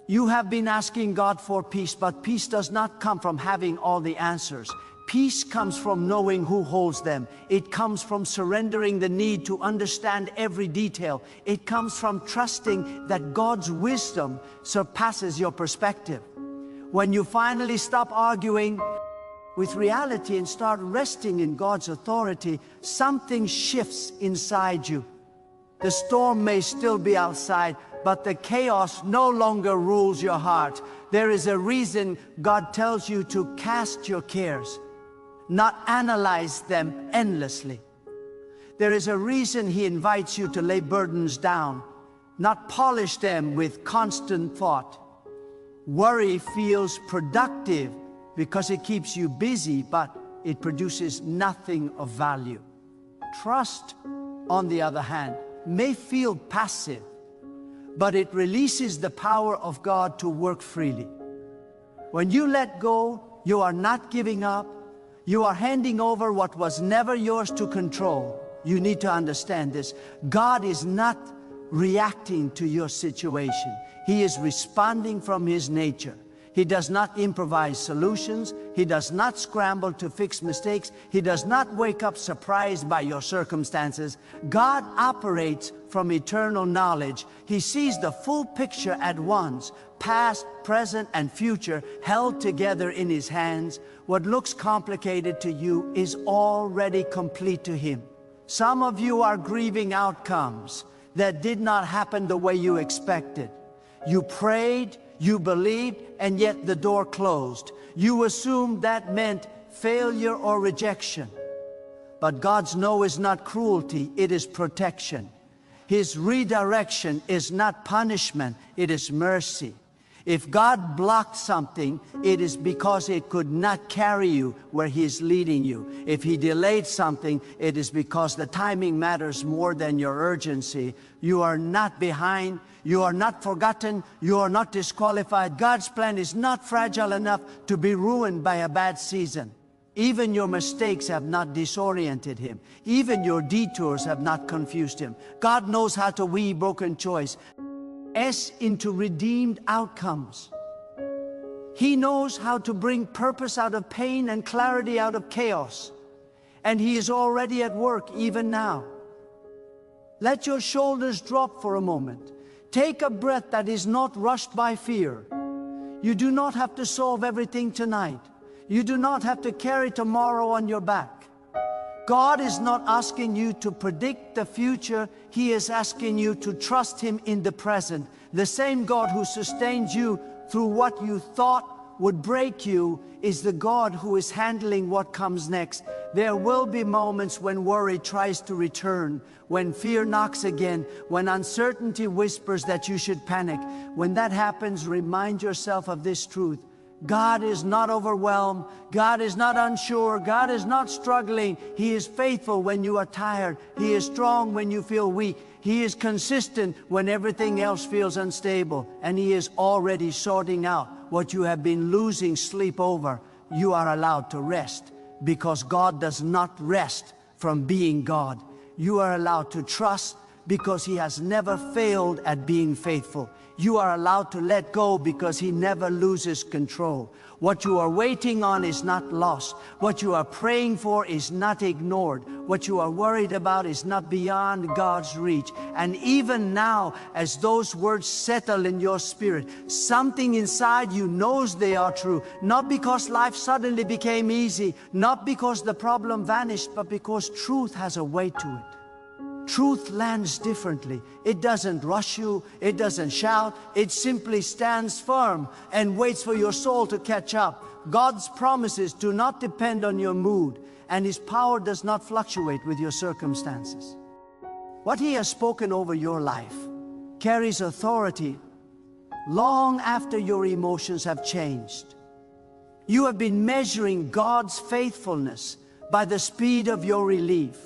You have been asking God for peace, but peace does not come from having all the answers. Peace comes from knowing who holds them. It comes from surrendering the need to understand every detail. It comes from trusting that God's wisdom surpasses your perspective. When you finally stop arguing with reality and start resting in God's authority, something shifts inside you. The storm may still be outside, but the chaos no longer rules your heart. There is a reason God tells you to cast your cares, not analyze them endlessly. There is a reason He invites you to lay burdens down, not polish them with constant thought. Worry feels productive because it keeps you busy, but it produces nothing of value. Trust, on the other hand, may feel passive, but it releases the power of God to work freely. When you let go, you are not giving up. You are handing over what was never yours to control. You need to understand this. God is not reacting to your situation. He is responding from His nature. He does not improvise solutions. He does not scramble to fix mistakes. He does not wake up surprised by your circumstances. God operates from eternal knowledge. He sees the full picture at once, past, present, and future, held together in His hands. What looks complicated to you is already complete to Him. Some of you are grieving outcomes that did not happen the way you expected. You prayed, you believed, and yet the door closed. You assumed that meant failure or rejection. But God's no is not cruelty, it is protection. His redirection is not punishment, it is mercy. If God blocked something, it is because it could not carry you where He is leading you. If He delayed something, it is because the timing matters more than your urgency. You are not behind. You are not forgotten. You are not disqualified. God's plan is not fragile enough to be ruined by a bad season. Even your mistakes have not disoriented Him. Even your detours have not confused Him. God knows how to weave broken choice into redeemed outcomes. He knows how to bring purpose out of pain and clarity out of chaos. And He is already at work even now. Let your shoulders drop for a moment. Take a breath that is not rushed by fear. You do not have to solve everything tonight. You do not have to carry tomorrow on your back. God is not asking you to predict the future. He is asking you to trust Him in the present. The same God who sustains you through what you thought would break you is the God who is handling what comes next. There will be moments when worry tries to return, when fear knocks again, when uncertainty whispers that you should panic. When that happens, remind yourself of this truth. God is not overwhelmed. God is not unsure. God is not struggling. He is faithful when you are tired. He is strong when you feel weak. He is consistent when everything else feels unstable. And He is already sorting out what you have been losing sleep over. You are allowed to rest because God does not rest from being God. You are allowed to trust because He has never failed at being faithful. You are allowed to let go because He never loses control. What you are waiting on is not lost. What you are praying for is not ignored. What you are worried about is not beyond God's reach. And even now, as those words settle in your spirit, something inside you knows they are true. Not because life suddenly became easy, not because the problem vanished, but because truth has a weight to it. Truth lands differently. It doesn't rush you. It doesn't shout. It simply stands firm and waits for your soul to catch up. God's promises do not depend on your mood, and His power does not fluctuate with your circumstances. What He has spoken over your life carries authority long after your emotions have changed. You have been measuring God's faithfulness by the speed of your relief.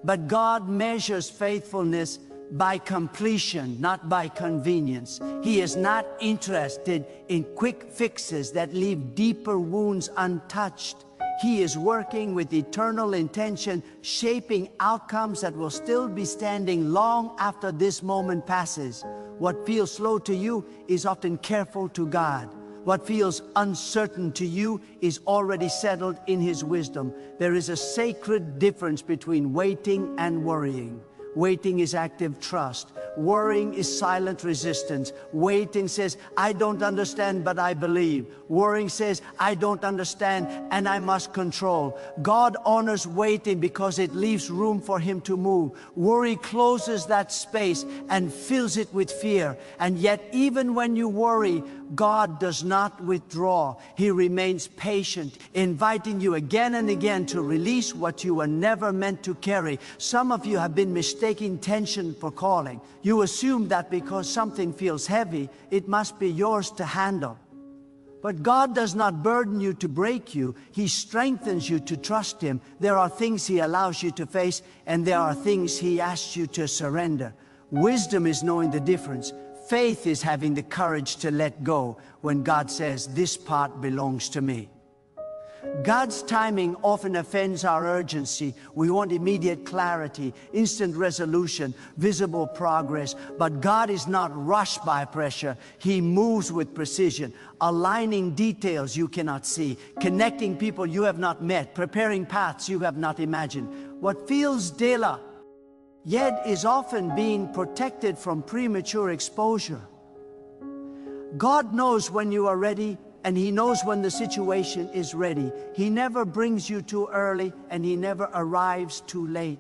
But God measures faithfulness by completion, not by convenience. He is not interested in quick fixes that leave deeper wounds untouched. He is working with eternal intention, shaping outcomes that will still be standing long after this moment passes. What feels slow to you is often careful to God. What feels uncertain to you is already settled in His wisdom. There is a sacred difference between waiting and worrying. Waiting is active trust. Worrying is silent resistance. Waiting says, I don't understand, but I believe. Worrying says, I don't understand, and I must control. God honors waiting because it leaves room for Him to move. Worry closes that space and fills it with fear. And yet, even when you worry, God does not withdraw. He remains patient, inviting you again and again to release what you were never meant to carry. Some of you have been mistaking tension for calling. You assume that because something feels heavy, it must be yours to handle. But God does not burden you to break you. He strengthens you to trust Him. There are things He allows you to face, and there are things He asks you to surrender. Wisdom is knowing the difference. Faith is having the courage to let go when God says, this part belongs to me. God's timing often offends our urgency. We want immediate clarity, instant resolution, visible progress. But God is not rushed by pressure. He moves with precision, aligning details you cannot see, connecting people you have not met, preparing paths you have not imagined. What feels daily, yet is often being protected from premature exposure. God knows when you are ready, and He knows when the situation is ready. He never brings you too early, and He never arrives too late.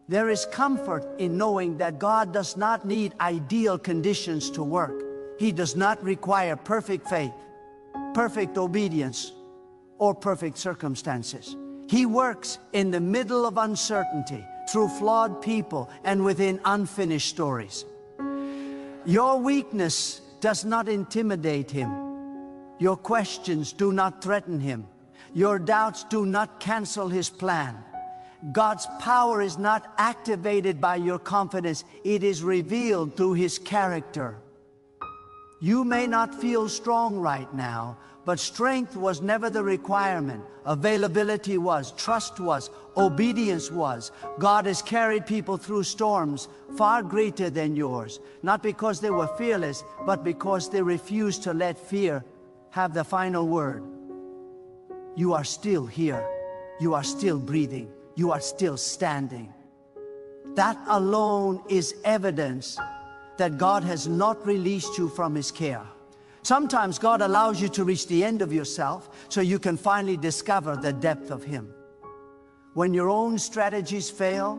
There is comfort in knowing that God does not need ideal conditions to work. He does not require perfect faith, perfect obedience, or perfect circumstances. He works in the middle of uncertainty, through flawed people, and within unfinished stories. Your weakness does not intimidate Him. Your questions do not threaten Him. Your doubts do not cancel His plan. God's power is not activated by your confidence. It is revealed through His character. You may not feel strong right now, but strength was never the requirement. Availability was, trust was, obedience was. God has carried people through storms far greater than yours, not because they were fearless, but because they refused to let fear have the final word. You are still here. You are still breathing. You are still standing. That alone is evidence that God has not released you from His care. Sometimes God allows you to reach the end of yourself so you can finally discover the depth of Him. When your own strategies fail,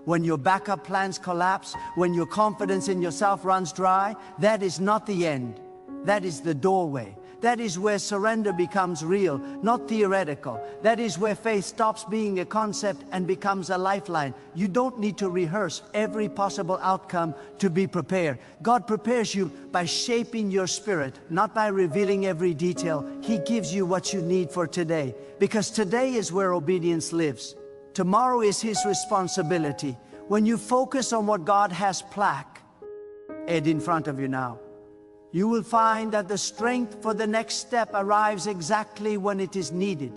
when your backup plans collapse, when your confidence in yourself runs dry, that is not the end. That is the doorway. That is where surrender becomes real, not theoretical. That is where faith stops being a concept and becomes a lifeline. You don't need to rehearse every possible outcome to be prepared. God prepares you by shaping your spirit, not by revealing every detail. He gives you what you need for today, because today is where obedience lives. Tomorrow is His responsibility. When you focus on what God has plaque in front of you now, you will find that the strength for the next step arrives exactly when it is needed.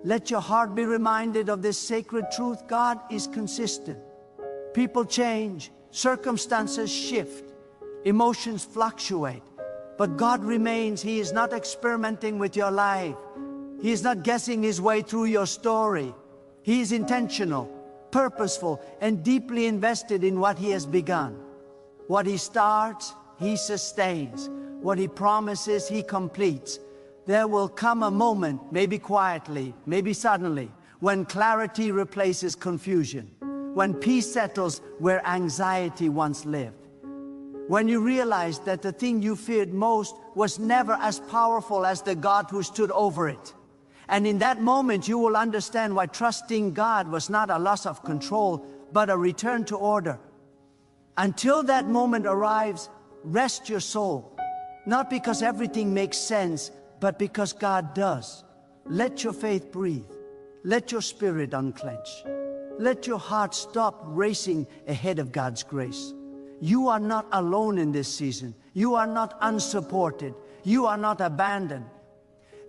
Let your heart be reminded of this sacred truth. God is consistent. People change, circumstances shift, emotions fluctuate, but God remains. He is not experimenting with your life. He is not guessing His way through your story. He is intentional, purposeful, and deeply invested in what He has begun. What He starts, He sustains. What He promises, He completes. There will come a moment, maybe quietly, maybe suddenly, when clarity replaces confusion, when peace settles where anxiety once lived, when you realize that the thing you feared most was never as powerful as the God who stood over it. And in that moment, you will understand why trusting God was not a loss of control, but a return to order. Until that moment arrives, rest your soul. Not because everything makes sense, but because God does. Let your faith breathe. Let your spirit unclench. Let your heart stop racing ahead of God's grace. You are not alone in this season. You are not unsupported. You are not abandoned.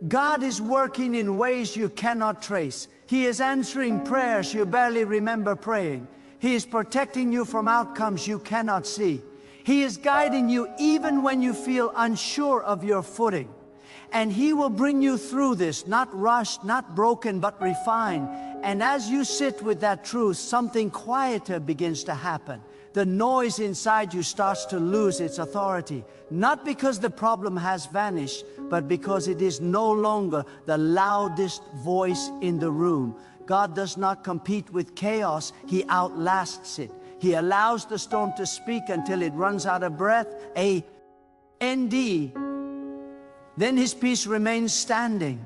God is working in ways you cannot trace. He is answering prayers you barely remember praying. He is protecting you from outcomes you cannot see. He is guiding you even when you feel unsure of your footing. And He will bring you through this, not rushed, not broken, but refined. And as you sit with that truth, something quieter begins to happen. The noise inside you starts to lose its authority, not because the problem has vanished, but because it is no longer the loudest voice in the room. God does not compete with chaos, He outlasts it. He allows the storm to speak until it runs out of breath, ND. Then His peace remains standing.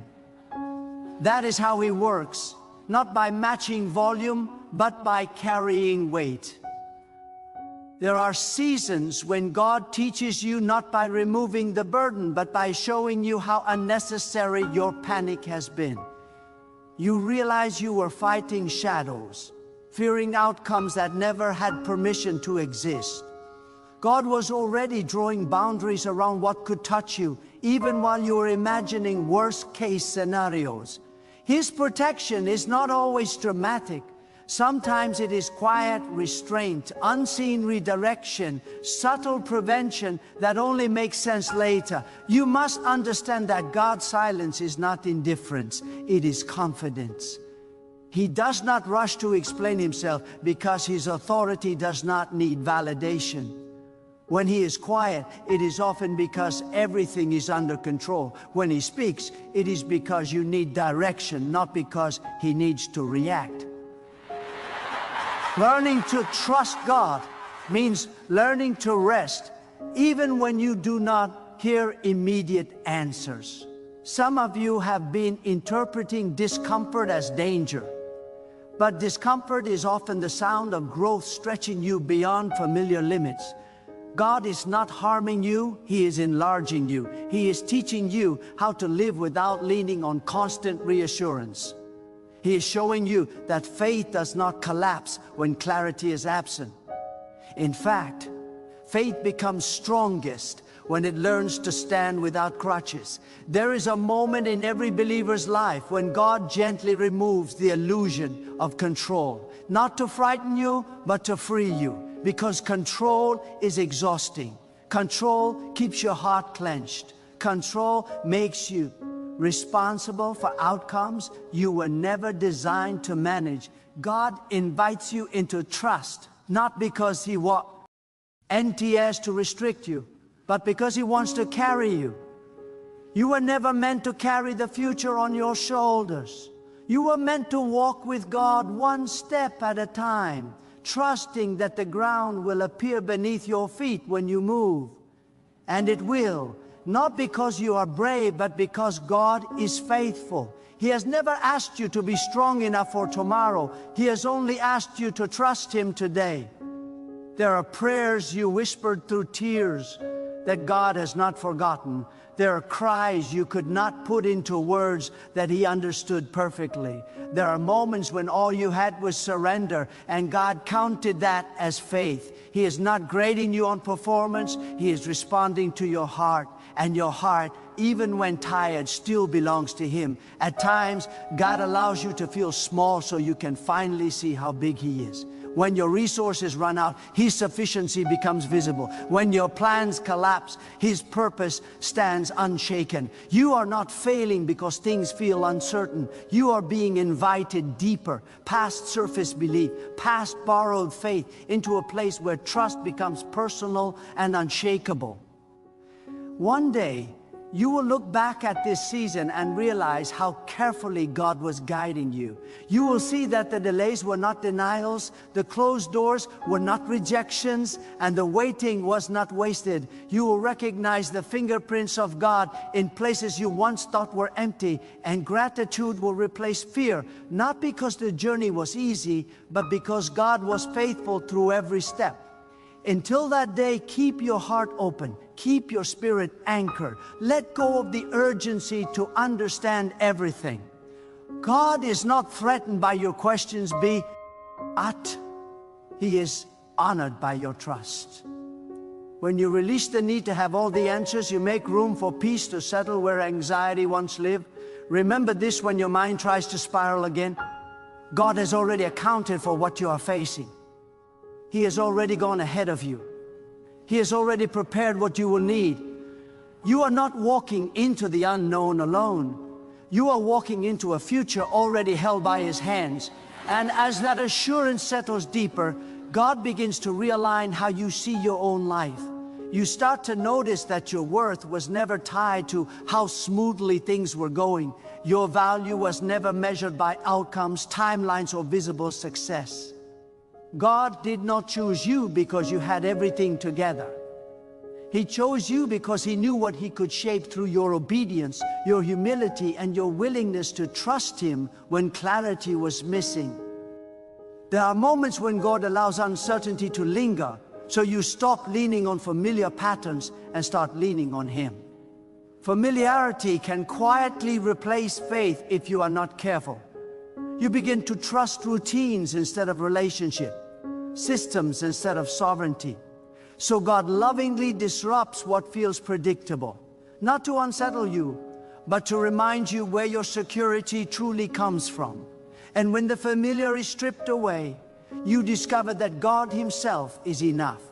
That is how He works, not by matching volume, but by carrying weight. There are seasons when God teaches you not by removing the burden, but by showing you how unnecessary your panic has been. You realize you were fighting shadows, fearing outcomes that never had permission to exist. God was already drawing boundaries around what could touch you, even while you were imagining worst-case scenarios. His protection is not always dramatic. Sometimes it is quiet restraint, unseen redirection, subtle prevention that only makes sense later. You must understand that God's silence is not indifference, it is confidence. He does not rush to explain Himself because His authority does not need validation. When He is quiet, it is often because everything is under control. When He speaks, it is because you need direction, not because He needs to react. Learning to trust God means learning to rest, even when you do not hear immediate answers. Some of you have been interpreting discomfort as danger, but discomfort is often the sound of growth stretching you beyond familiar limits. God is not harming you, He is enlarging you. He is teaching you how to live without leaning on constant reassurance. He is showing you that faith does not collapse when clarity is absent. In fact, faith becomes strongest when it learns to stand without crutches. There is a moment in every believer's life when God gently removes the illusion of control, not to frighten you, but to free you, because control is exhausting. Control keeps your heart clenched. Control makes you responsible for outcomes you were never designed to manage. God invites you into trust, not because He wants NTS to restrict you, but because He wants to carry you. You were never meant to carry the future on your shoulders. You were meant to walk with God one step at a time, trusting that the ground will appear beneath your feet when you move. And it will. Not because you are brave, but because God is faithful. He has never asked you to be strong enough for tomorrow. He has only asked you to trust Him today. There are prayers you whispered through tears that God has not forgotten. There are cries you could not put into words that He understood perfectly. There are moments when all you had was surrender, and God counted that as faith. He is not grading you on performance. He is responding to your heart. And your heart, even when tired, still belongs to Him. At times, God allows you to feel small so you can finally see how big He is. When your resources run out, His sufficiency becomes visible. When your plans collapse, His purpose stands unshaken. You are not failing because things feel uncertain. You are being invited deeper, past surface belief, past borrowed faith, into a place where trust becomes personal and unshakable. One day, you will look back at this season and realize how carefully God was guiding you. You will see that the delays were not denials, the closed doors were not rejections, and the waiting was not wasted. You will recognize the fingerprints of God in places you once thought were empty, and gratitude will replace fear, not because the journey was easy, but because God was faithful through every step. Until that day, keep your heart open. Keep your spirit anchored. Let go of the urgency to understand everything. God is not threatened by your questions, but He is honored by your trust. When you release the need to have all the answers, you make room for peace to settle where anxiety once lived. Remember this when your mind tries to spiral again. God has already accounted for what you are facing. He has already gone ahead of you. He has already prepared what you will need. You are not walking into the unknown alone. You are walking into a future already held by His hands. And as that assurance settles deeper, God begins to realign how you see your own life. You start to notice that your worth was never tied to how smoothly things were going. Your value was never measured by outcomes, timelines, or visible success. God did not choose you because you had everything together. He chose you because He knew what He could shape through your obedience, your humility, and your willingness to trust Him when clarity was missing. There are moments when God allows uncertainty to linger, so you stop leaning on familiar patterns and start leaning on Him. Familiarity can quietly replace faith if you are not careful. You begin to trust routines instead of relationship, systems instead of sovereignty. So God lovingly disrupts what feels predictable, not to unsettle you, but to remind you where your security truly comes from. And when the familiar is stripped away, you discover that God Himself is enough.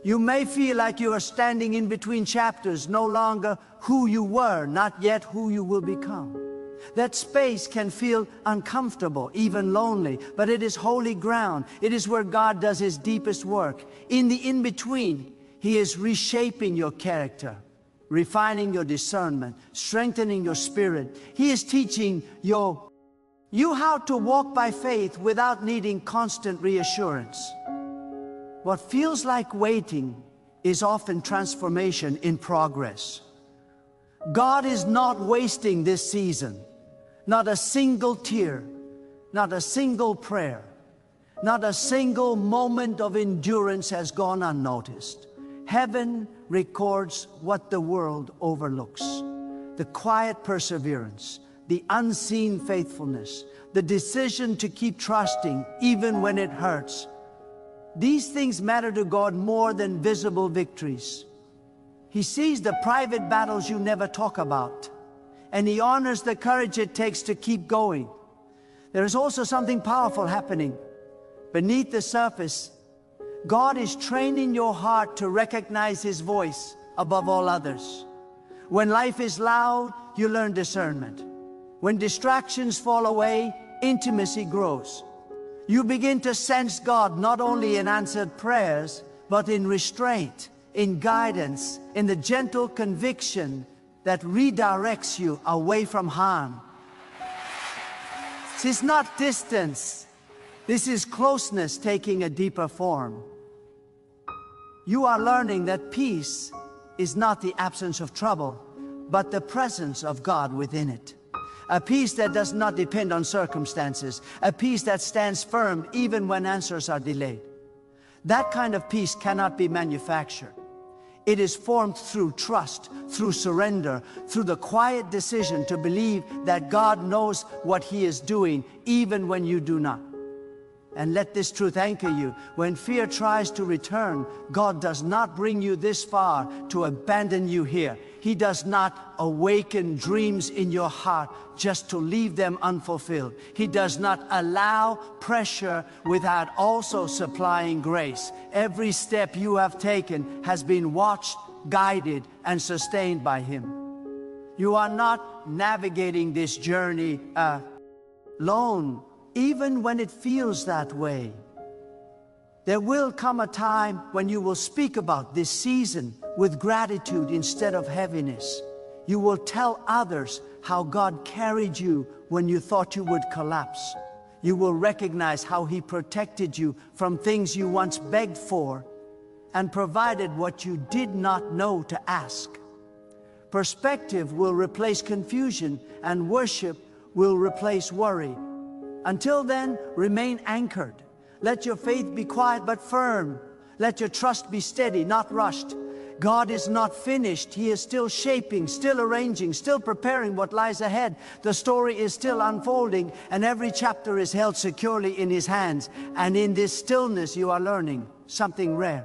You may feel like you are standing in between chapters, no longer who you were, not yet who you will become. That space can feel uncomfortable, even lonely, but it is holy ground. It is where God does His deepest work. In the in-between, He is reshaping your character, refining your discernment, strengthening your spirit. He is teaching you how to walk by faith without needing constant reassurance. What feels like waiting is often transformation in progress. God is not wasting this season. Not a single tear, not a single prayer, not a single moment of endurance has gone unnoticed. Heaven records what the world overlooks. The quiet perseverance, the unseen faithfulness, the decision to keep trusting even when it hurts. These things matter to God more than visible victories. He sees the private battles you never talk about, and He honors the courage it takes to keep going. There is also something powerful happening. Beneath the surface, God is training your heart to recognize His voice above all others. When life is loud, you learn discernment. When distractions fall away, intimacy grows. You begin to sense God not only in answered prayers, but in restraint, in guidance, in the gentle conviction that redirects you away from harm. This is not distance. This is closeness taking a deeper form. You are learning that peace is not the absence of trouble, but the presence of God within it. A peace that does not depend on circumstances. A peace that stands firm even when answers are delayed. That kind of peace cannot be manufactured. It is formed through trust, through surrender, through the quiet decision to believe that God knows what He is doing, even when you do not. And let this truth anchor you. When fear tries to return, God does not bring you this far to abandon you here. He does not awaken dreams in your heart just to leave them unfulfilled. He does not allow pressure without also supplying grace. Every step you have taken has been watched, guided, and sustained by Him. You are not navigating this journey alone, even when it feels that way. There will come a time when you will speak about this season with gratitude instead of heaviness. You will tell others how God carried you when you thought you would collapse. You will recognize how He protected you from things you once begged for and provided what you did not know to ask. Perspective will replace confusion, and worship will replace worry. Until then, remain anchored. Let your faith be quiet but firm. Let your trust be steady, not rushed. God is not finished. He is still shaping, still arranging, still preparing what lies ahead. The story is still unfolding, and every chapter is held securely in His hands. And in this stillness, you are learning something rare: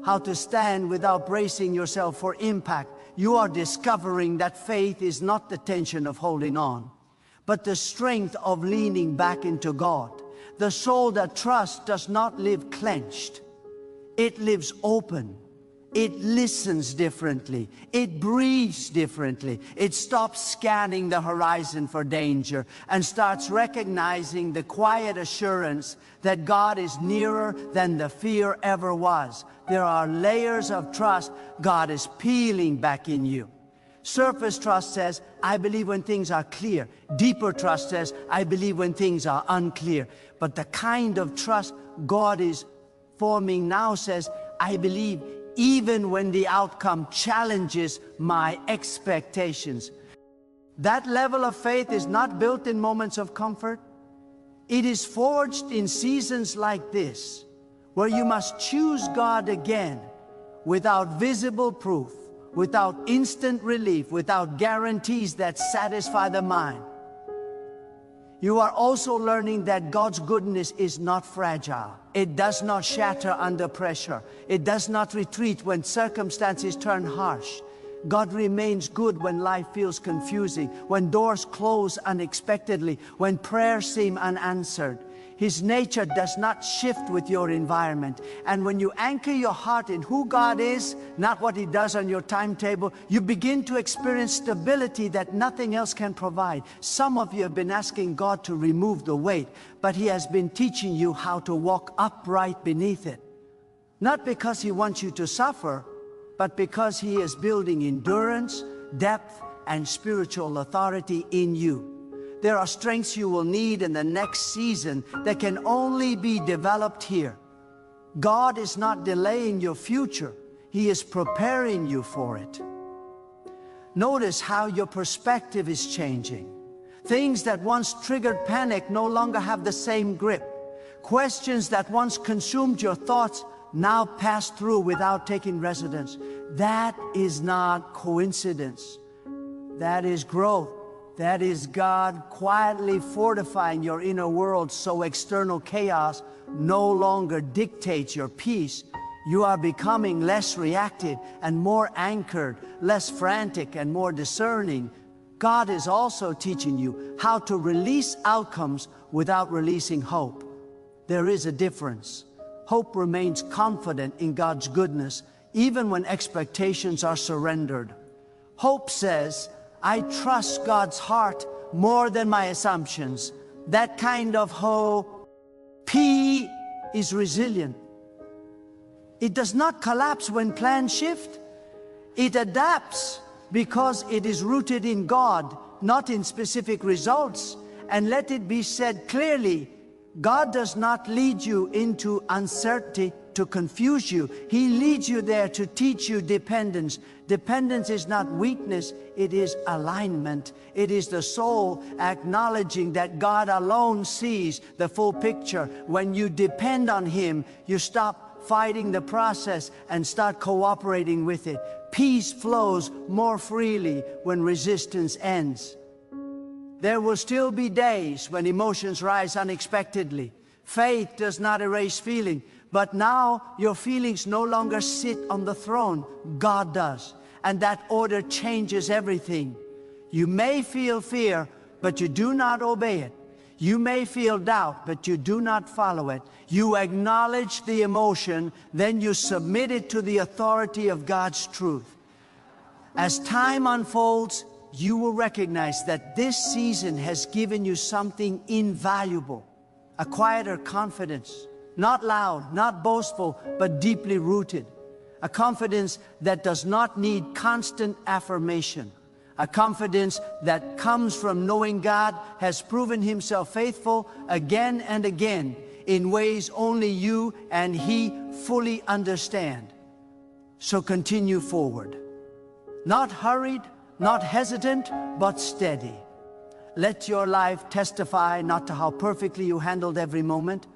how to stand without bracing yourself for impact. You are discovering that faith is not the tension of holding on, but the strength of leaning back into God. The soul that trusts does not live clenched. It lives open. It listens differently. It breathes differently. It stops scanning the horizon for danger and starts recognizing the quiet assurance that God is nearer than the fear ever was. There are layers of trust God is peeling back in you. Surface trust says, I believe when things are clear. Deeper trust says, I believe when things are unclear. But the kind of trust God is forming now says, I believe even when the outcome challenges my expectations. That level of faith is not built in moments of comfort. It is forged in seasons like this, where you must choose God again without visible proof, without instant relief, without guarantees that satisfy the mind. You are also learning that God's goodness is not fragile. It does not shatter under pressure. It does not retreat when circumstances turn harsh. God remains good when life feels confusing, when doors close unexpectedly, when prayers seem unanswered. His nature does not shift with your environment. And when you anchor your heart in who God is, not what He does on your timetable, you begin to experience stability that nothing else can provide. Some of you have been asking God to remove the weight, but He has been teaching you how to walk upright beneath it. Not because He wants you to suffer, but because He is building endurance, depth, and spiritual authority in you. There are strengths you will need in the next season that can only be developed here. God is not delaying your future. He is preparing you for it. Notice how your perspective is changing. Things that once triggered panic no longer have the same grip. Questions that once consumed your thoughts now pass through without taking residence. That is not coincidence. That is growth. That is God quietly fortifying your inner world so external chaos no longer dictates your peace. You are becoming less reactive and more anchored, less frantic and more discerning. God is also teaching you how to release outcomes without releasing hope. There is a difference. Hope remains confident in God's goodness, even when expectations are surrendered. Hope says, I trust God's heart more than my assumptions. That kind of hope, P, is resilient. It does not collapse when plans shift. It adapts because it is rooted in God, not in specific results. And let it be said clearly, God does not lead you into uncertainty to confuse you. He leads you there to teach you dependence. Dependence is not weakness, it is alignment. It is the soul acknowledging that God alone sees the full picture. When you depend on Him, you stop fighting the process and start cooperating with it. Peace flows more freely when resistance ends. There will still be days when emotions rise unexpectedly. Faith does not erase feeling, but now your feelings no longer sit on the throne. God does. And that order changes everything. You may feel fear, but you do not obey it. You may feel doubt, but you do not follow it. You acknowledge the emotion, then you submit it to the authority of God's truth. As time unfolds, you will recognize that this season has given you something invaluable, a quieter confidence, not loud, not boastful, but deeply rooted, a confidence that does not need constant affirmation, a confidence that comes from knowing God has proven Himself faithful again and again in ways only you and He fully understand. So continue forward, not hurried, not hesitant, but steady. Let your life testify not to how perfectly you handled every moment,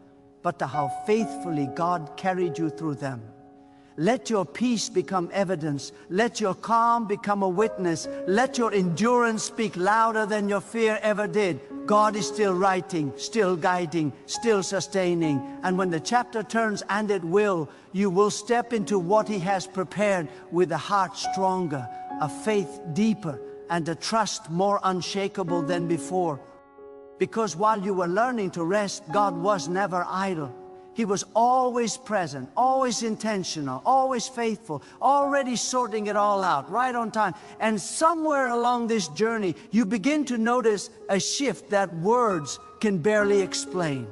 but to how faithfully God carried you through them. Let your peace become evidence. Let your calm become a witness. Let your endurance speak louder than your fear ever did. God is still writing, still guiding, still sustaining. And when the chapter turns, and it will, you will step into what He has prepared with a heart stronger, a faith deeper, and a trust more unshakable than before. Because while you were learning to rest, God was never idle. He was always present, always intentional, always faithful, already sorting it all out, right on time. And somewhere along this journey, you begin to notice a shift that words can barely explain.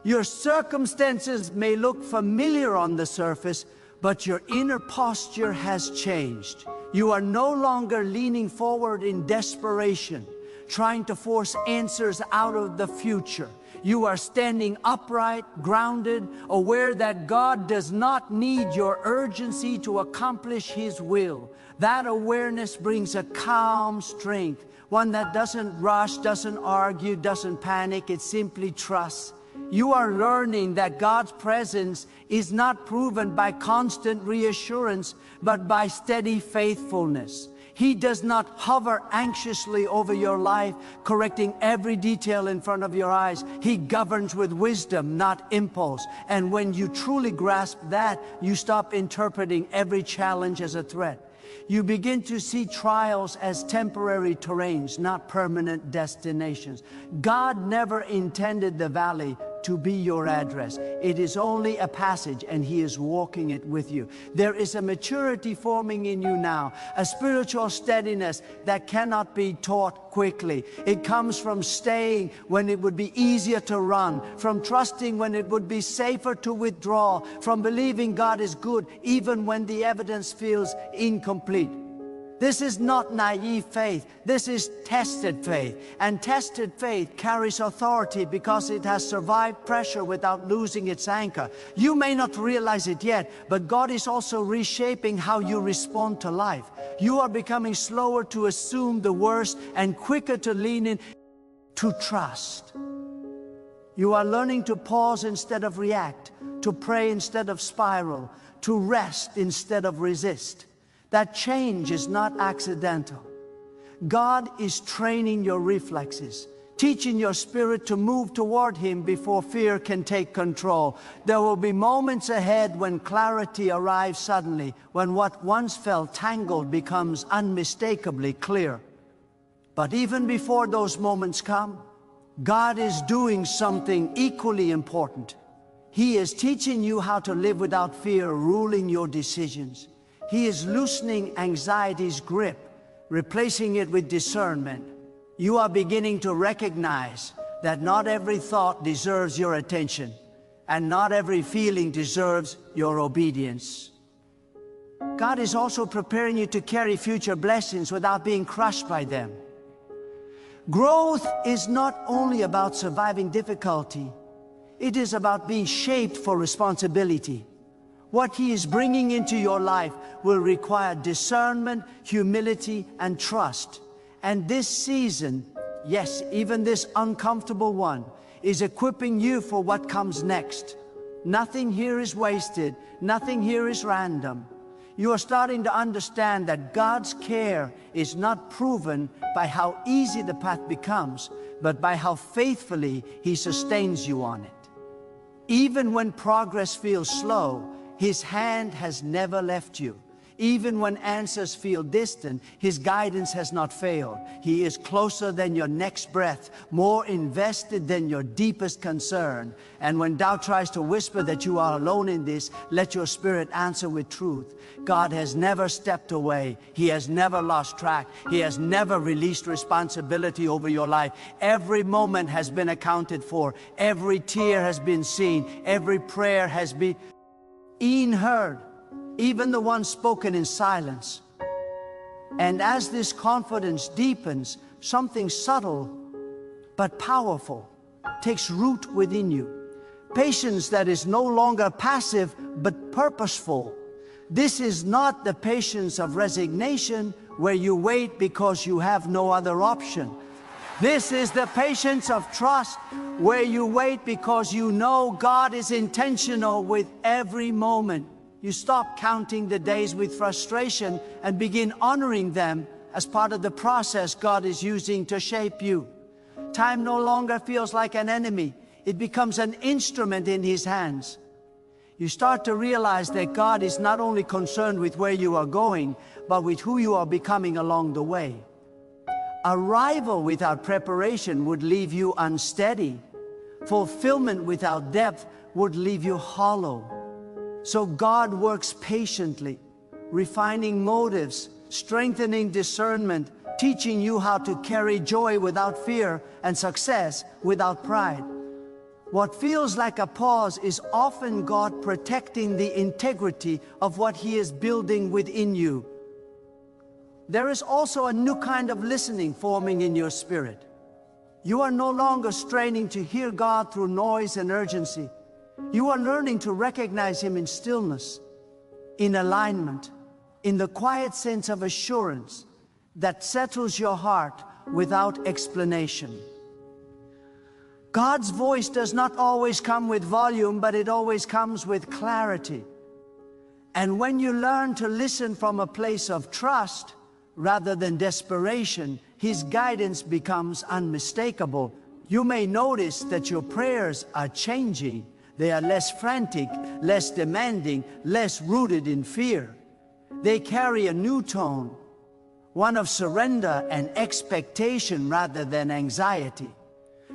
Your circumstances may look familiar on the surface, but your inner posture has changed. You are no longer leaning forward in desperation, trying to force answers out of the future. You are standing upright, grounded, aware that God does not need your urgency to accomplish His will. That awareness brings a calm strength, one that doesn't rush, doesn't argue, doesn't panic. It simply trusts. You are learning that God's presence is not proven by constant reassurance, but by steady faithfulness. He does not hover anxiously over your life, correcting every detail in front of your eyes. He governs with wisdom, not impulse. And when you truly grasp that, you stop interpreting every challenge as a threat. You begin to see trials as temporary terrains, not permanent destinations. God never intended the valley to be your address. It is only a passage, and He is walking it with you. There is a maturity forming in you now, a spiritual steadiness that cannot be taught quickly. It comes from staying when it would be easier to run, from trusting when it would be safer to withdraw, from believing God is good even when the evidence feels incomplete. This is not naive faith. This is tested faith. And tested faith carries authority because it has survived pressure without losing its anchor. You may not realize it yet, but God is also reshaping how you respond to life. You are becoming slower to assume the worst and quicker to lean in, to trust. You are learning to pause instead of react, to pray instead of spiral, to rest instead of resist. That change is not accidental. God is training your reflexes, teaching your spirit to move toward Him before fear can take control. There will be moments ahead when clarity arrives suddenly, when what once felt tangled becomes unmistakably clear. But even before those moments come, God is doing something equally important. He is teaching you how to live without fear ruling your decisions. He is loosening anxiety's grip, replacing it with discernment. You are beginning to recognize that not every thought deserves your attention, and not every feeling deserves your obedience. God is also preparing you to carry future blessings without being crushed by them. Growth is not only about surviving difficulty, it is about being shaped for responsibility. What He is bringing into your life will require discernment, humility, and trust. And this season, yes, even this uncomfortable one, is equipping you for what comes next. Nothing here is wasted. Nothing here is random. You are starting to understand that God's care is not proven by how easy the path becomes, but by how faithfully He sustains you on it. Even when progress feels slow, His hand has never left you. Even when answers feel distant, His guidance has not failed. He is closer than your next breath, more invested than your deepest concern. And when doubt tries to whisper that you are alone in this, let your spirit answer with truth. God has never stepped away. He has never lost track. He has never released responsibility over your life. Every moment has been accounted for. Every tear has been seen. Every prayer has been heard, even the one spoken in silence. And as this confidence deepens, something subtle but powerful takes root within you. Patience that is no longer passive but purposeful. This is not the patience of resignation where you wait because you have no other option. This is the patience of trust, where you wait because you know God is intentional with every moment. You stop counting the days with frustration and begin honoring them as part of the process God is using to shape you. Time no longer feels like an enemy. It becomes an instrument in His hands. You start to realize that God is not only concerned with where you are going, but with who you are becoming along the way. Arrival without preparation would leave you unsteady. Fulfillment without depth would leave you hollow. So God works patiently, refining motives, strengthening discernment, teaching you how to carry joy without fear and success without pride. What feels like a pause is often God protecting the integrity of what He is building within you. There is also a new kind of listening forming in your spirit. You are no longer straining to hear God through noise and urgency. You are learning to recognize Him in stillness, in alignment, in the quiet sense of assurance that settles your heart without explanation. God's voice does not always come with volume, but it always comes with clarity. And when you learn to listen from a place of trust rather than desperation, His guidance becomes unmistakable. You may notice that your prayers are changing. They are less frantic, less demanding, less rooted in fear. They carry a new tone, one of surrender and expectation rather than anxiety.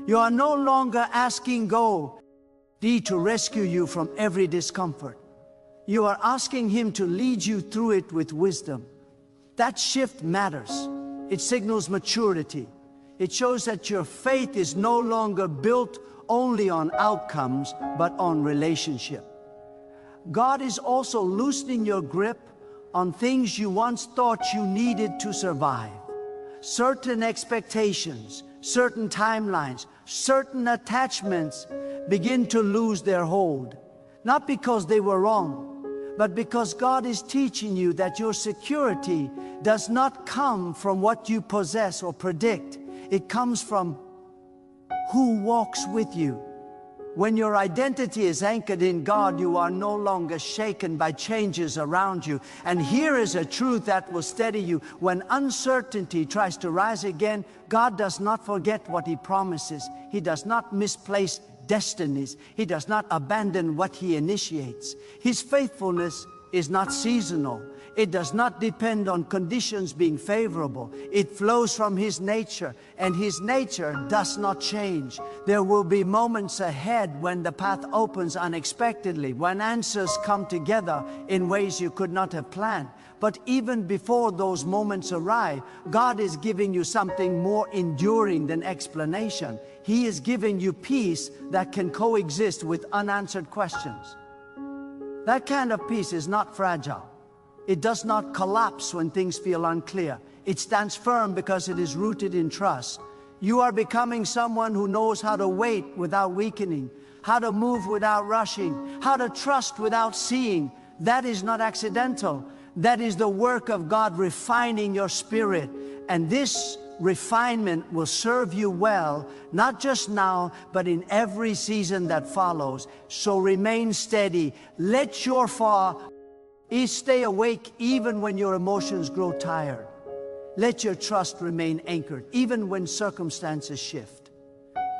You are no longer asking God to rescue you from every discomfort. You are asking Him to lead you through it with wisdom. That shift matters. It signals maturity. It shows that your faith is no longer built only on outcomes, but on relationship. God is also loosening your grip on things you once thought you needed to survive. Certain expectations, certain timelines, certain attachments begin to lose their hold. Not because they were wrong, but because God is teaching you that your security does not come from what you possess or predict. It comes from who walks with you. When your identity is anchored in God, you are no longer shaken by changes around you. And here is a truth that will steady you. When uncertainty tries to rise again, God does not forget what He promises. He does not misplace destinies. He does not abandon what He initiates. His faithfulness is not seasonal. It does not depend on conditions being favorable. It flows from His nature, and His nature does not change. There will be moments ahead when the path opens unexpectedly, when answers come together in ways you could not have planned. But even before those moments arrive, God is giving you something more enduring than explanation. He is giving you peace that can coexist with unanswered questions. That kind of peace is not fragile. It does not collapse when things feel unclear. It stands firm because it is rooted in trust. You are becoming someone who knows how to wait without weakening, how to move without rushing, how to trust without seeing. That is not accidental. That is the work of God refining your spirit. And this refinement will serve you well, not just now, but in every season that follows. So remain steady. Let your stay awake even when your emotions grow tired. Let your trust remain anchored, even when circumstances shift.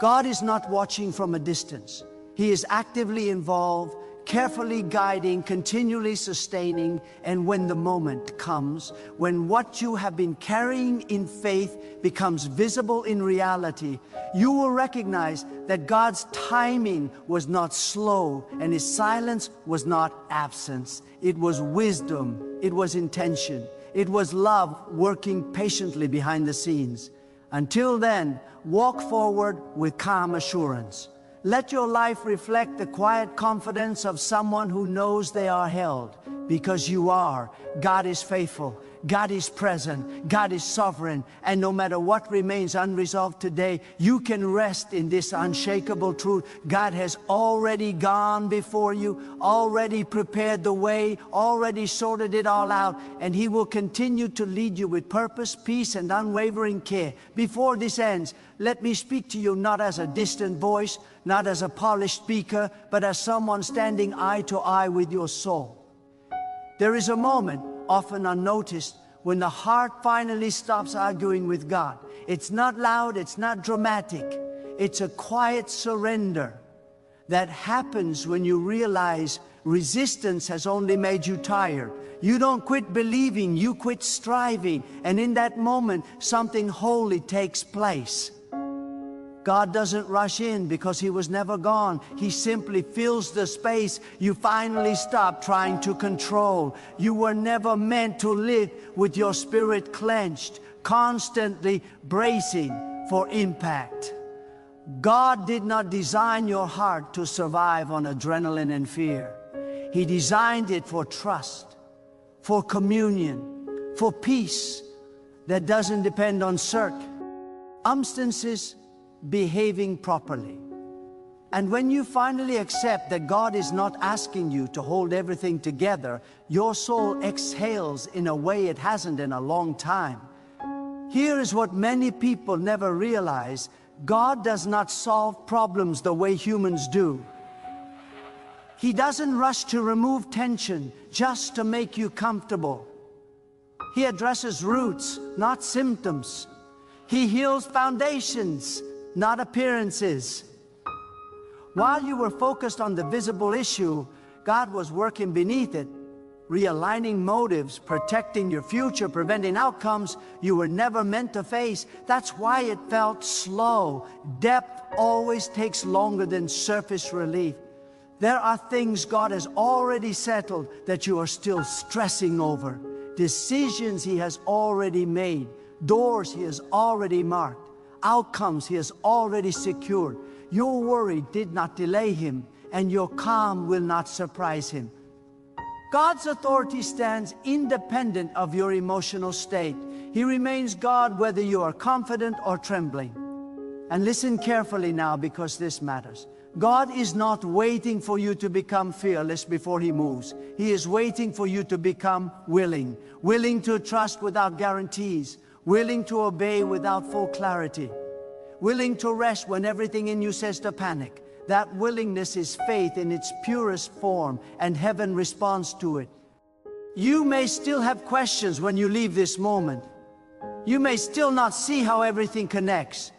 God is not watching from a distance. He is actively involved, carefully guiding, continually sustaining, and when the moment comes, when what you have been carrying in faith becomes visible in reality, you will recognize that God's timing was not slow and His silence was not absence. It was wisdom, it was intention, it was love working patiently behind the scenes. Until then, walk forward with calm assurance. Let your life reflect the quiet confidence of someone who knows they are held, because you are. God is faithful. God is present. God is sovereign. And no matter what remains unresolved today, you can rest in this unshakable truth. God has already gone before you, already prepared the way, already sorted it all out, and He will continue to lead you with purpose, peace, and unwavering care. Before this ends, let me speak to you not as a distant voice, not as a polished speaker, but as someone standing eye to eye with your soul. There is a moment, often unnoticed, when the heart finally stops arguing with God. It's not loud, it's not dramatic. It's a quiet surrender that happens when you realize resistance has only made you tired. You don't quit believing, you quit striving. And in that moment, something holy takes place. God doesn't rush in because He was never gone. He simply fills the space you finally stop trying to control. You were never meant to live with your spirit clenched, constantly bracing for impact. God did not design your heart to survive on adrenaline and fear. He designed it for trust, for communion, for peace that doesn't depend on circumstances behaving properly. And when you finally accept that God is not asking you to hold everything together, your soul exhales in a way it hasn't in a long time. Here is what many people never realize: God does not solve problems the way humans do. He doesn't rush to remove tension just to make you comfortable. He addresses roots, not symptoms. He heals foundations, not appearances. While you were focused on the visible issue, God was working beneath it, realigning motives, protecting your future, preventing outcomes you were never meant to face. That's why it felt slow. Depth always takes longer than surface relief. There are things God has already settled that you are still stressing over. Decisions He has already made. Doors He has already marked. Outcomes He has already secured. Your worry did not delay Him, and your calm will not surprise Him. God's authority stands independent of your emotional state. He remains God whether you are confident or trembling. And listen carefully now, because this matters. God is not waiting for you to become fearless before He moves. He is waiting for you to become willing. Willing to trust without guarantees. Willing to obey without full clarity. Willing to rest when everything in you says to panic. That willingness is faith in its purest form, and heaven responds to it. You may still have questions when you leave this moment. You may still not see how everything connects.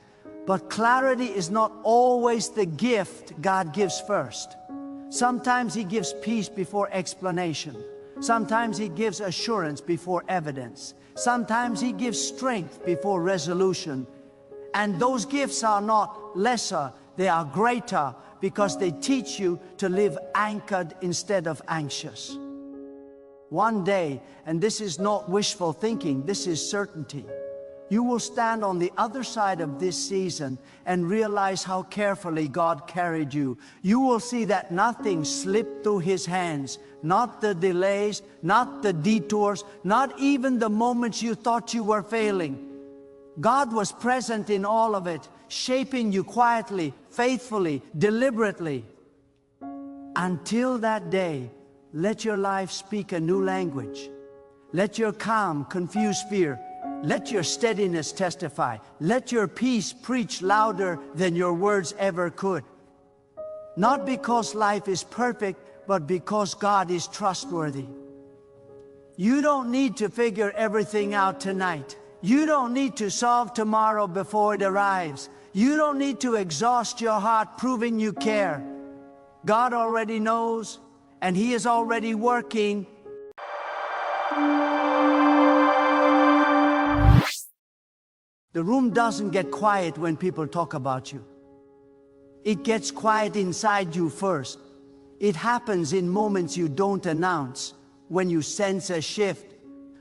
But clarity is not always the gift God gives first. Sometimes He gives peace before explanation. Sometimes He gives assurance before evidence. Sometimes He gives strength before resolution. And those gifts are not lesser, they are greater, because they teach you to live anchored instead of anxious. One day, and this is not wishful thinking, this is certainty, you will stand on the other side of this season and realize how carefully God carried you. You will see that nothing slipped through His hands, not the delays, not the detours, not even the moments you thought you were failing. God was present in all of it, shaping you quietly, faithfully, deliberately. Until that day, let your life speak a new language. Let your calm confuse fear. Let your steadiness testify. Let your peace preach louder than your words ever could. Not because life is perfect, but because God is trustworthy. You don't need to figure everything out tonight. You don't need to solve tomorrow before it arrives. You don't need to exhaust your heart proving you care. God already knows, and He is already working. The room doesn't get quiet when people talk about you. It gets quiet inside you first. It happens in moments you don't announce, when you sense a shift,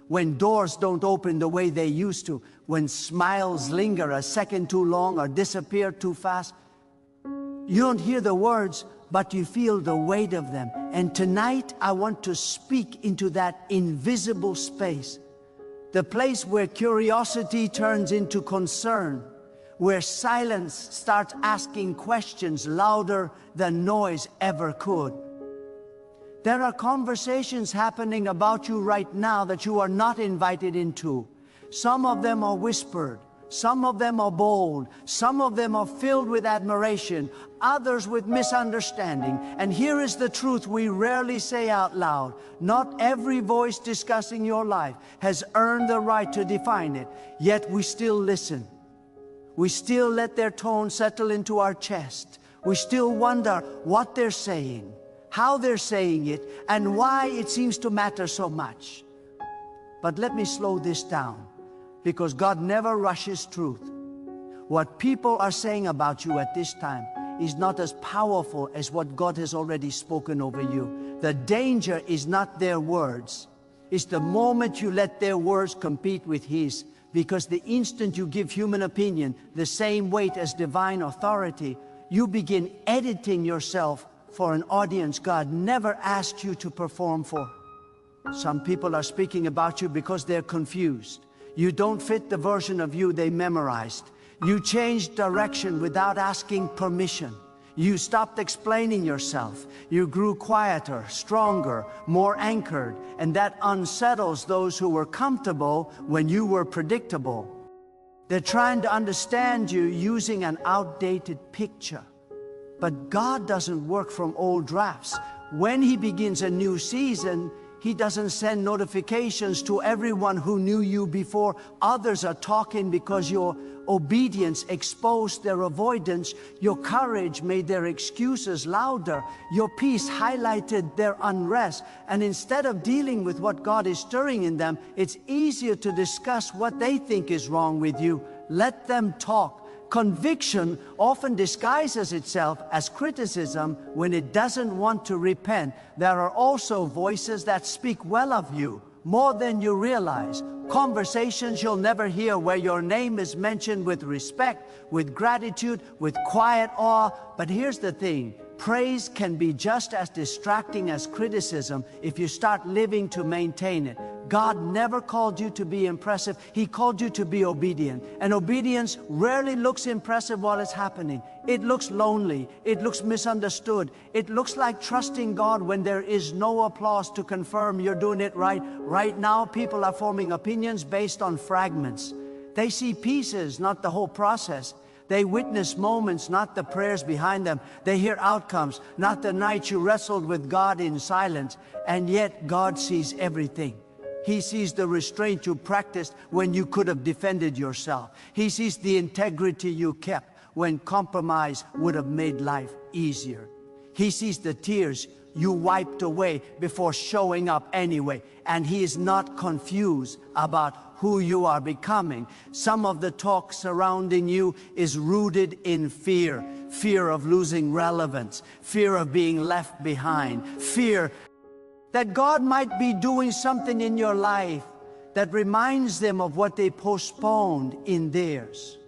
when doors don't open the way they used to, when smiles linger a second too long or disappear too fast. You don't hear the words, but you feel the weight of them. And tonight, I want to speak into that invisible space, the place where curiosity turns into concern, where silence starts asking questions louder than noise ever could. There are conversations happening about you right now that you are not invited into. Some of them are whispered. Some of them are bold. Some of them are filled with admiration. Others with misunderstanding. And here is the truth we rarely say out loud. Not every voice discussing your life has earned the right to define it. Yet we still listen. We still let their tone settle into our chest. We still wonder what they're saying, how they're saying it, and why it seems to matter so much. But let me slow this down, because God never rushes truth. What people are saying about you at this time is not as powerful as what God has already spoken over you. The danger is not their words. It's the moment you let their words compete with His. Because the instant you give human opinion the same weight as divine authority, you begin editing yourself for an audience God never asked you to perform for. Some people are speaking about you because they're confused. You don't fit the version of you they memorized. You changed direction without asking permission. You stopped explaining yourself. You grew quieter, stronger, more anchored, and that unsettles those who were comfortable when you were predictable. They're trying to understand you using an outdated picture. But God doesn't work from old drafts. When He begins a new season, He doesn't send notifications to everyone who knew you before. Others are talking because your obedience exposed their avoidance. Your courage made their excuses louder. Your peace highlighted their unrest. And instead of dealing with what God is stirring in them, it's easier to discuss what they think is wrong with you. Let them talk. Conviction often disguises itself as criticism when it doesn't want to repent. There are also voices that speak well of you, more than you realize. Conversations you'll never hear where your name is mentioned with respect, with gratitude, with quiet awe. But here's the thing. Praise can be just as distracting as criticism if you start living to maintain it. God never called you to be impressive. He called you to be obedient. And obedience rarely looks impressive while it's happening. It looks lonely. It looks misunderstood. It looks like trusting God when there is no applause to confirm you're doing it right. Right now, people are forming opinions based on fragments. They see pieces, not the whole process. They witness moments, not the prayers behind them. They hear outcomes, not the nights you wrestled with God in silence. And yet, God sees everything. He sees the restraint you practiced when you could have defended yourself. He sees the integrity you kept when compromise would have made life easier. He sees the tears you wiped away before showing up anyway. And He is not confused about who you are becoming. Some of the talk surrounding you is rooted in fear. Fear of losing relevance. Fear of being left behind. Fear that God might be doing something in your life that reminds them of what they postponed in theirs.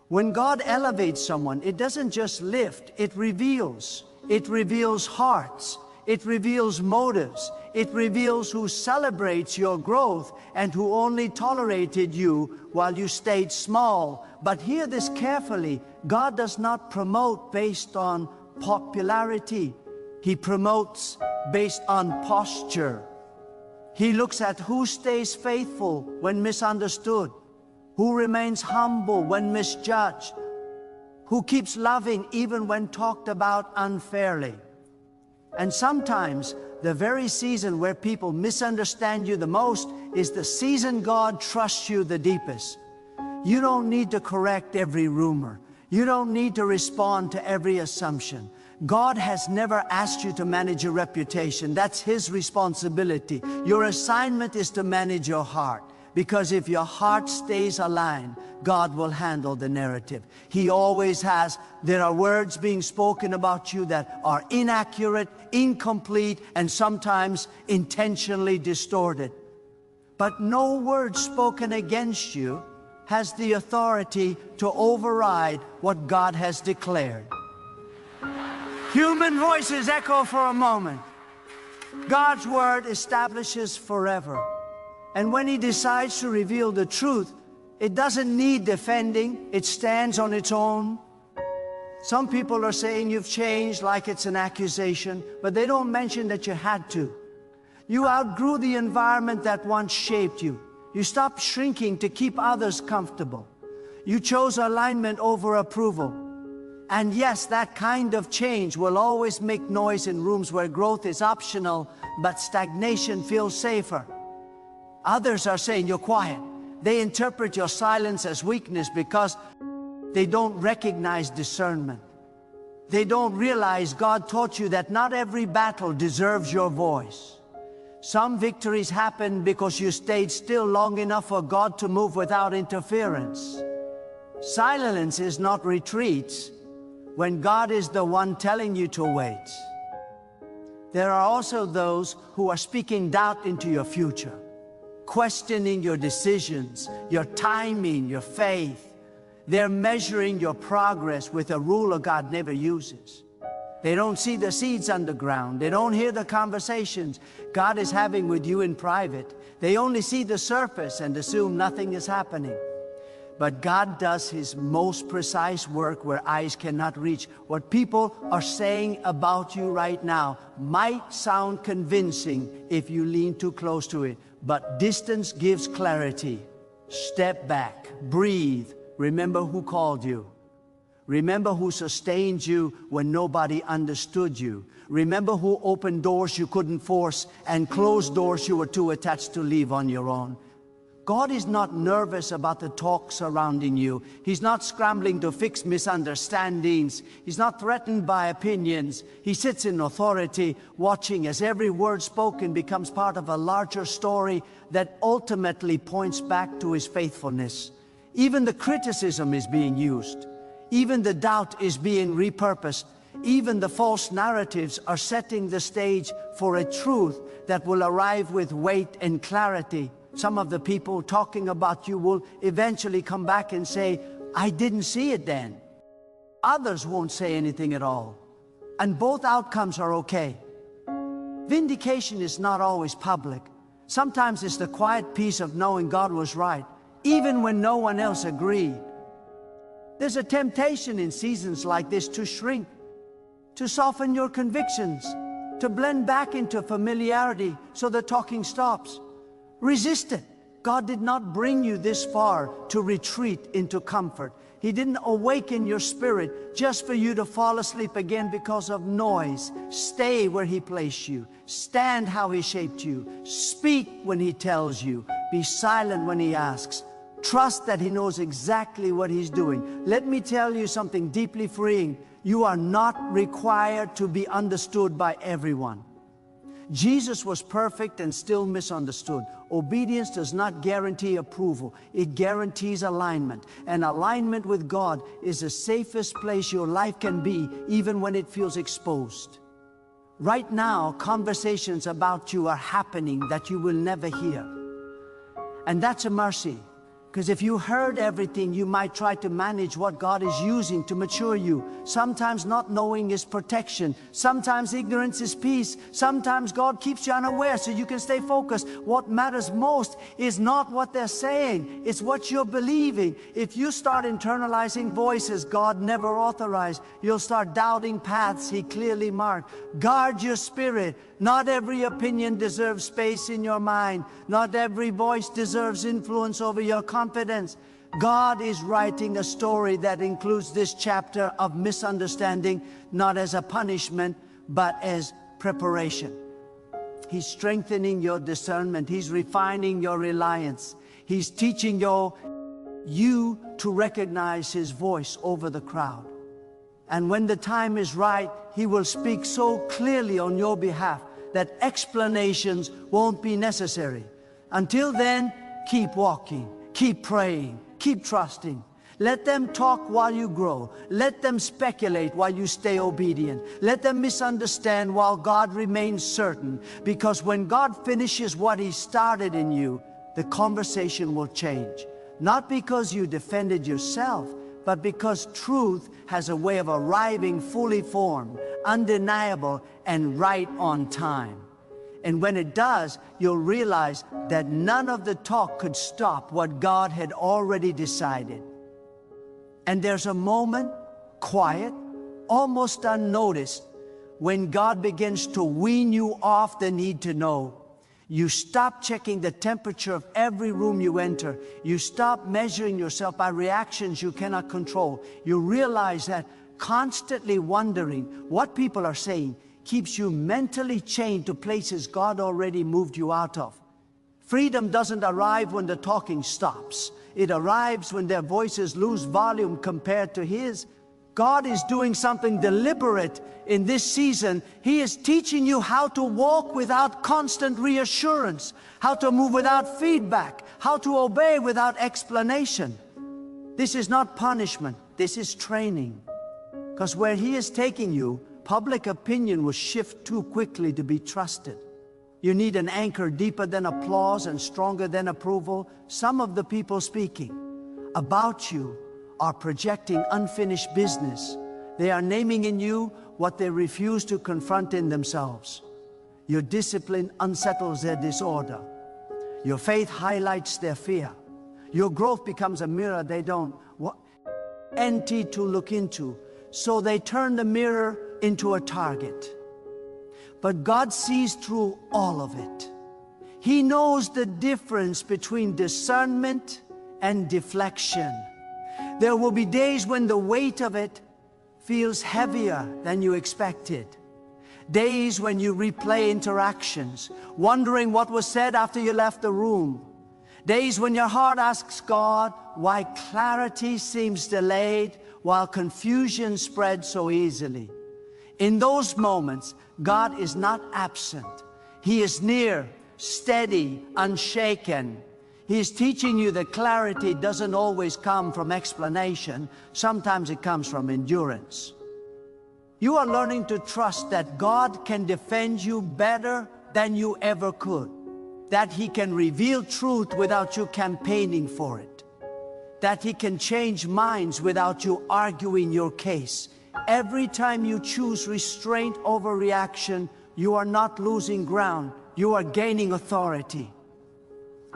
When God elevates someone, it doesn't just lift, it reveals. It reveals hearts. It reveals motives. It reveals who celebrates your growth and who only tolerated you while you stayed small. But hear this carefully. God does not promote based on popularity. He promotes based on posture. He looks at who stays faithful when misunderstood, who remains humble when misjudged, who keeps loving even when talked about unfairly. And sometimes the very season where people misunderstand you the most is the season God trusts you the deepest. You don't need to correct every rumor. You don't need to respond to every assumption. God has never asked you to manage your reputation. That's His responsibility. Your assignment is to manage your heart. Because if your heart stays aligned, God will handle the narrative. He always has. There are words being spoken about you that are inaccurate, incomplete, and sometimes intentionally distorted. But no word spoken against you has the authority to override what God has declared. Human voices echo for a moment. God's word establishes forever. And when he decides to reveal the truth, it doesn't need defending. It stands on its own. Some people are saying you've changed like it's an accusation, but they don't mention that you had to. You outgrew the environment that once shaped you. You stopped shrinking to keep others comfortable. You chose alignment over approval. And yes, that kind of change will always make noise in rooms where growth is optional, but stagnation feels safer. Others are saying you're quiet. They interpret your silence as weakness because they don't recognize discernment. They don't realize God taught you that not every battle deserves your voice. Some victories happen because you stayed still long enough for God to move without interference. Silence is not retreat when God is the one telling you to wait. There are also those who are speaking doubt into your future, questioning your decisions, your timing, your faith. They're measuring your progress with a ruler God never uses. They don't see the seeds underground. They don't hear the conversations God is having with you in private. They only see the surface and assume nothing is happening. But God does his most precise work where eyes cannot reach. What people are saying about you right now might sound convincing if you lean too close to it, but distance gives clarity. Step back, breathe, remember who called you. Remember who sustained you when nobody understood you. Remember who opened doors you couldn't force and closed doors you were too attached to leave on your own. God is not nervous about the talk surrounding you. He's not scrambling to fix misunderstandings. He's not threatened by opinions. He sits in authority, watching as every word spoken becomes part of a larger story that ultimately points back to his faithfulness. Even the criticism is being used. Even the doubt is being repurposed. Even the false narratives are setting the stage for a truth that will arrive with weight and clarity. Some of the people talking about you will eventually come back and say, I didn't see it then. Others won't say anything at all. And both outcomes are okay. Vindication is not always public. Sometimes it's the quiet peace of knowing God was right, even when no one else agreed. There's a temptation in seasons like this to shrink, to soften your convictions, to blend back into familiarity so the talking stops. Resist it. God did not bring you this far to retreat into comfort. He didn't awaken your spirit just for you to fall asleep again because of noise. Stay where he placed you. Stand how he shaped you. Speak when he tells you. Be silent when he asks. Trust that he knows exactly what he's doing. Let me tell you something deeply freeing. You are not required to be understood by everyone. Jesus was perfect and still misunderstood. Obedience does not guarantee approval. It guarantees alignment. And alignment with God is the safest place your life can be, even when it feels exposed. Right now, conversations about you are happening that you will never hear. And that's a mercy. Because if you heard everything, you might try to manage what God is using to mature you. Sometimes not knowing is protection. Sometimes ignorance is peace. Sometimes God keeps you unaware so you can stay focused. What matters most is not what they're saying. It's what you're believing. If you start internalizing voices God never authorized, you'll start doubting paths he clearly marked. Guard your spirit. Not every opinion deserves space in your mind. Not every voice deserves influence over your confidence. God is writing a story that includes this chapter of misunderstanding, not as a punishment, but as preparation. He's strengthening your discernment. He's refining your reliance. He's teaching you to recognize his voice over the crowd. And when the time is right, he will speak so clearly on your behalf that explanations won't be necessary. Until then, keep walking, keep praying, keep trusting. Let them talk while you grow. Let them speculate while you stay obedient. Let them misunderstand while God remains certain. Because when God finishes what he started in you, the conversation will change. Not because you defended yourself, but because truth has a way of arriving fully formed, undeniable, and right on time. And when it does, you'll realize that none of the talk could stop what God had already decided. And there's a moment, quiet, almost unnoticed, when God begins to wean you off the need to know. You stop checking the temperature of every room you enter. You stop measuring yourself by reactions you cannot control. You realize that constantly wondering what people are saying keeps you mentally chained to places God already moved you out of. Freedom doesn't arrive when the talking stops. It arrives when their voices lose volume compared to His. God is doing something deliberate in this season. He is teaching you how to walk without constant reassurance, how to move without feedback, how to obey without explanation. This is not punishment, this is training. Because where He is taking you, public opinion will shift too quickly to be trusted. You need an anchor deeper than applause and stronger than approval. Some of the people speaking about you are projecting unfinished business. They are naming in you what they refuse to confront in themselves. Your discipline unsettles their disorder. Your faith highlights their fear. Your growth becomes a mirror they don't want empty to look into, so they turn the mirror into a target. But God sees through all of it. He knows the difference between discernment and deflection. There will be days when the weight of it feels heavier than you expected. Days when you replay interactions, wondering what was said after you left the room. Days when your heart asks God why clarity seems delayed while confusion spreads so easily. In those moments, God is not absent. He is near, steady, unshaken. He is teaching you that clarity doesn't always come from explanation. Sometimes it comes from endurance. You are learning to trust that God can defend you better than you ever could. That He can reveal truth without you campaigning for it. That He can change minds without you arguing your case. Every time you choose restraint over reaction, you are not losing ground. You are gaining authority.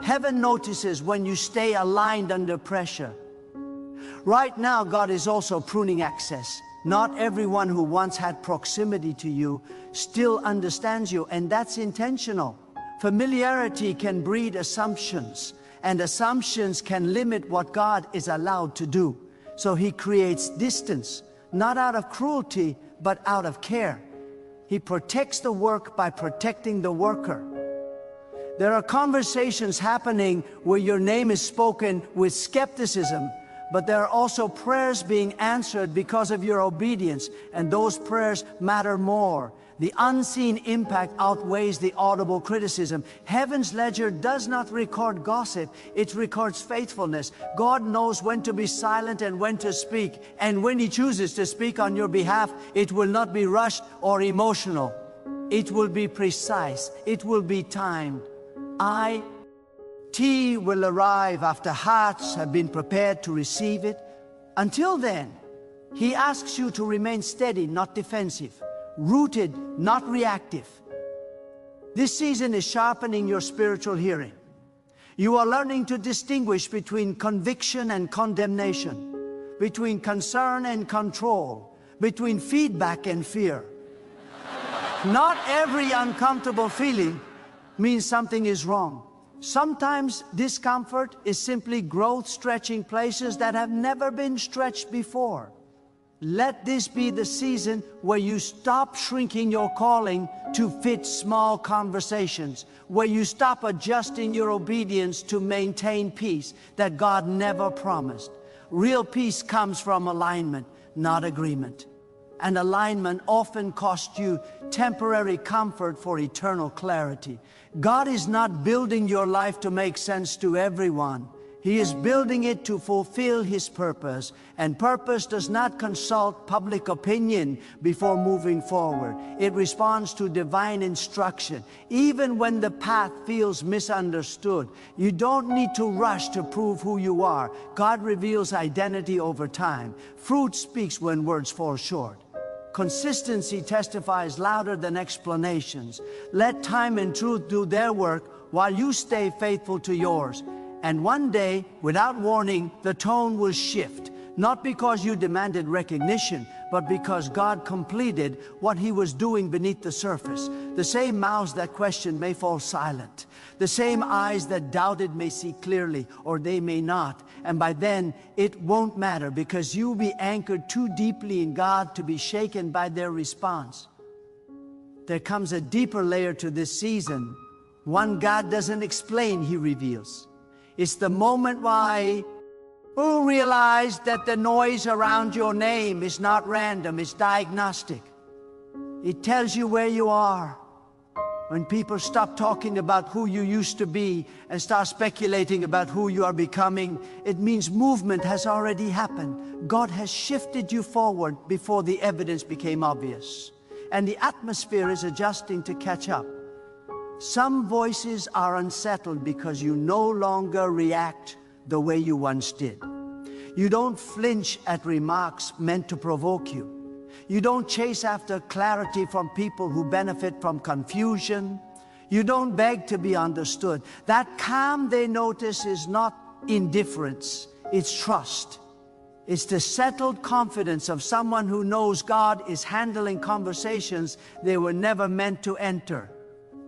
Heaven notices when you stay aligned under pressure. Right now, God is also pruning access. Not everyone who once had proximity to you still understands you, and that's intentional. Familiarity can breed assumptions, and assumptions can limit what God is allowed to do. So He creates distance, not out of cruelty, but out of care. He protects the work by protecting the worker. There are conversations happening where your name is spoken with skepticism, but there are also prayers being answered because of your obedience, and those prayers matter more. The unseen impact outweighs the audible criticism. Heaven's ledger does not record gossip, it records faithfulness. God knows when to be silent and when to speak, and when He chooses to speak on your behalf, it will not be rushed or emotional. It will be precise, it will be timed. Tea will arrive after hearts have been prepared to receive it. Until then, He asks you to remain steady, not defensive, rooted, not reactive. This season is sharpening your spiritual hearing. You are learning to distinguish between conviction and condemnation, between concern and control, between feedback and fear. Not every uncomfortable feeling means something is wrong. Sometimes discomfort is simply growth stretching places that have never been stretched before. Let this be the season where you stop shrinking your calling to fit small conversations, where you stop adjusting your obedience to maintain peace that God never promised. Real peace comes from alignment, not agreement. And alignment often costs you temporary comfort for eternal clarity. God is not building your life to make sense to everyone. He is building it to fulfill His purpose, and purpose does not consult public opinion before moving forward. It responds to divine instruction. Even when the path feels misunderstood, you don't need to rush to prove who you are. God reveals identity over time. Fruit speaks when words fall short. Consistency testifies louder than explanations. Let time and truth do their work while you stay faithful to yours. And one day, without warning, the tone will shift. Not because you demanded recognition, but because God completed what He was doing beneath the surface. The same mouths that questioned may fall silent. The same eyes that doubted may see clearly, or they may not. And by then, it won't matter, because you'll be anchored too deeply in God to be shaken by their response. There comes a deeper layer to this season. One God doesn't explain, He reveals. It's the moment why you realize that the noise around your name is not random, it's diagnostic. It tells you where you are. When people stop talking about who you used to be and start speculating about who you are becoming, it means movement has already happened. God has shifted you forward before the evidence became obvious. And the atmosphere is adjusting to catch up. Some voices are unsettled because you no longer react the way you once did. You don't flinch at remarks meant to provoke you. You don't chase after clarity from people who benefit from confusion. You don't beg to be understood. That calm they notice is not indifference, it's trust. It's the settled confidence of someone who knows God is handling conversations they were never meant to enter.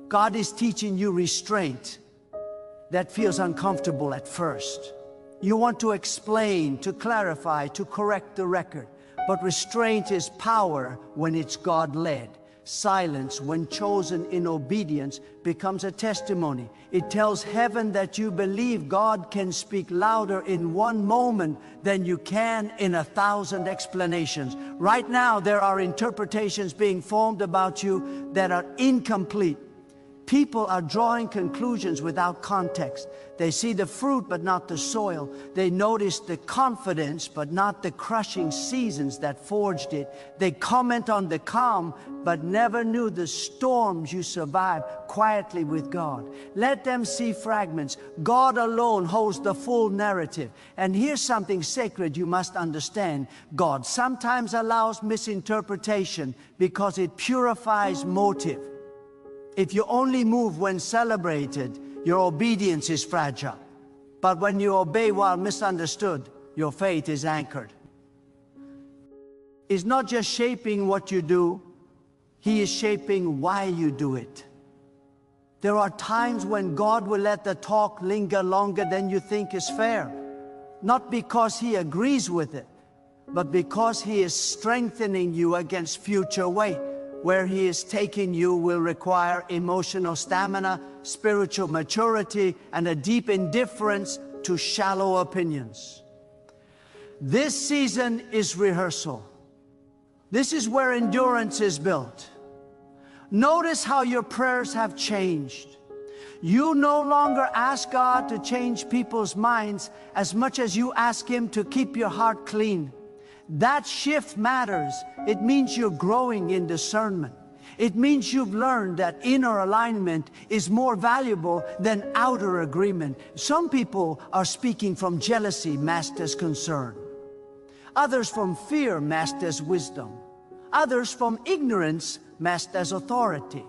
God is teaching you restraint. That feels uncomfortable at first. You want to explain, to clarify, to correct the record. But restraint is power when it's God-led. Silence, when chosen in obedience, becomes a testimony. It tells heaven that you believe God can speak louder in one moment than you can in 1,000 explanations. Right now, there are interpretations being formed about you that are incomplete. People are drawing conclusions without context. They see the fruit but not the soil. They notice the confidence but not the crushing seasons that forged it. They comment on the calm but never knew the storms you survived quietly with God. Let them see fragments. God alone holds the full narrative. And here's something sacred you must understand. God sometimes allows misinterpretation because it purifies motive. If you only move when celebrated, your obedience is fragile. But when you obey while misunderstood, your faith is anchored. He's not just shaping what you do, He is shaping why you do it. There are times when God will let the talk linger longer than you think is fair. Not because He agrees with it, but because He is strengthening you against future weight. Where He is taking you will require emotional stamina, spiritual maturity, and a deep indifference to shallow opinions. This season is rehearsal. This is where endurance is built. Notice how your prayers have changed. You no longer ask God to change people's minds as much as you ask Him to keep your heart clean. That shift matters. It means you're growing in discernment. It means you've learned that inner alignment is more valuable than outer agreement. Some people are speaking from jealousy masked as concern. Others from fear masked as wisdom. Others from ignorance masked as authority.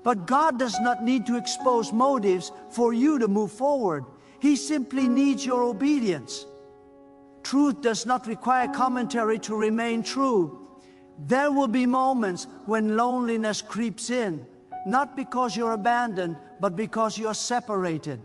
But God does not need to expose motives for you to move forward. He simply needs your obedience. Truth does not require commentary to remain true. There will be moments when loneliness creeps in, not because you're abandoned, but because you're separated.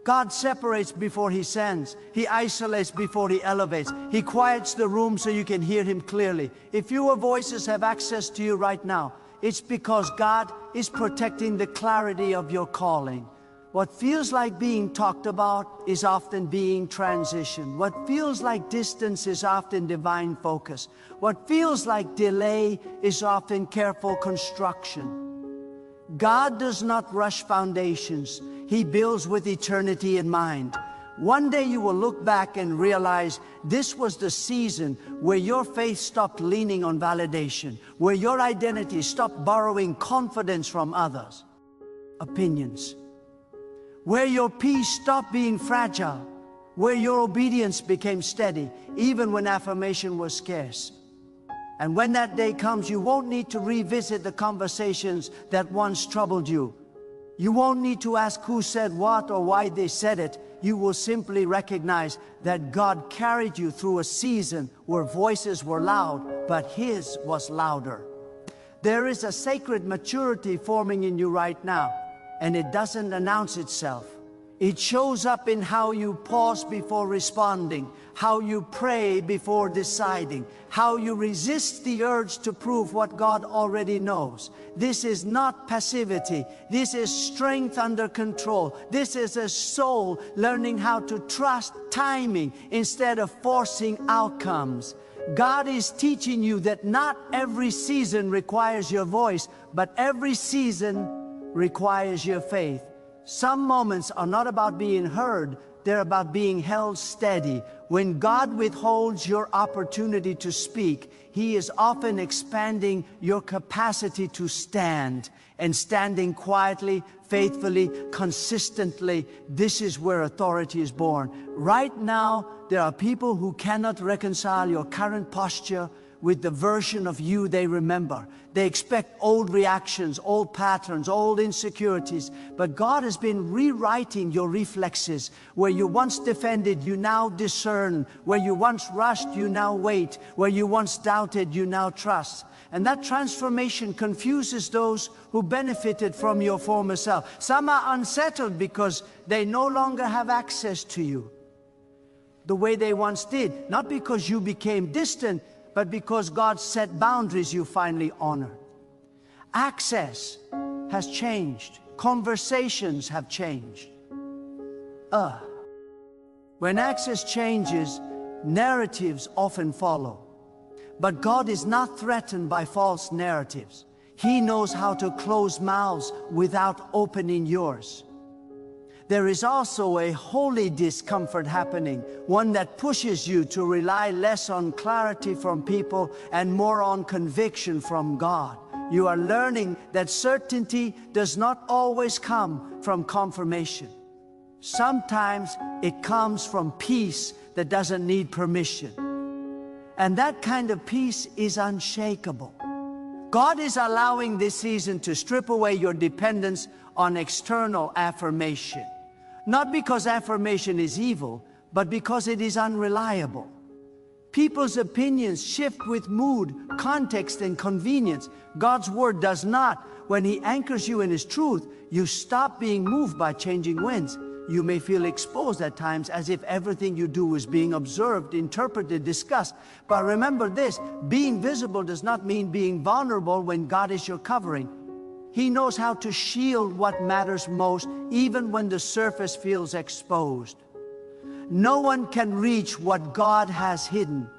God separates before He sends. He isolates before He elevates. He quiets the room so you can hear Him clearly. If fewer voices have access to you right now, it's because God is protecting the clarity of your calling. What feels like being talked about is often being transitioned. What feels like distance is often divine focus. What feels like delay is often careful construction. God does not rush foundations. He builds with eternity in mind. One day you will look back and realize this was the season where your faith stopped leaning on validation, where your identity stopped borrowing confidence from others' opinions, where your peace stopped being fragile, where your obedience became steady, even when affirmation was scarce. And when that day comes, you won't need to revisit the conversations that once troubled you. You won't need to ask who said what or why they said it. You will simply recognize that God carried you through a season where voices were loud, but His was louder. There is a sacred maturity forming in you right now, and it doesn't announce itself. It shows up in how you pause before responding, how you pray before deciding, how you resist the urge to prove what God already knows. This is not passivity. This is strength under control. This is a soul learning how to trust timing instead of forcing outcomes. God is teaching you that not every season requires your voice, but every season requires your faith. Some moments are not about being heard, they're about being held steady. When God withholds your opportunity to speak, He is often expanding your capacity to stand. And standing quietly, faithfully, consistently, this is where authority is born. Right now, there are people who cannot reconcile your current posture with the version of you they remember. They expect old reactions, old patterns, old insecurities. But God has been rewriting your reflexes. Where you once defended, you now discern. Where you once rushed, you now wait. Where you once doubted, you now trust. And that transformation confuses those who benefited from your former self. Some are unsettled because they no longer have access to you the way they once did. Not because you became distant, but because God set boundaries you finally honor. Access has changed. Conversations have changed. When access changes, narratives often follow. But God is not threatened by false narratives. He knows how to close mouths without opening yours. There is also a holy discomfort happening, one that pushes you to rely less on clarity from people and more on conviction from God. You are learning that certainty does not always come from confirmation. Sometimes it comes from peace that doesn't need permission. And that kind of peace is unshakable. God is allowing this season to strip away your dependence on external affirmation. Not because affirmation is evil, but because it is unreliable. People's opinions shift with mood, context, and convenience. God's word does not. When He anchors you in His truth, you stop being moved by changing winds. You may feel exposed at times, as if everything you do is being observed, interpreted, discussed. But remember this, being visible does not mean being vulnerable when God is your covering. He knows how to shield what matters most, even when the surface feels exposed. No one can reach what God has hidden.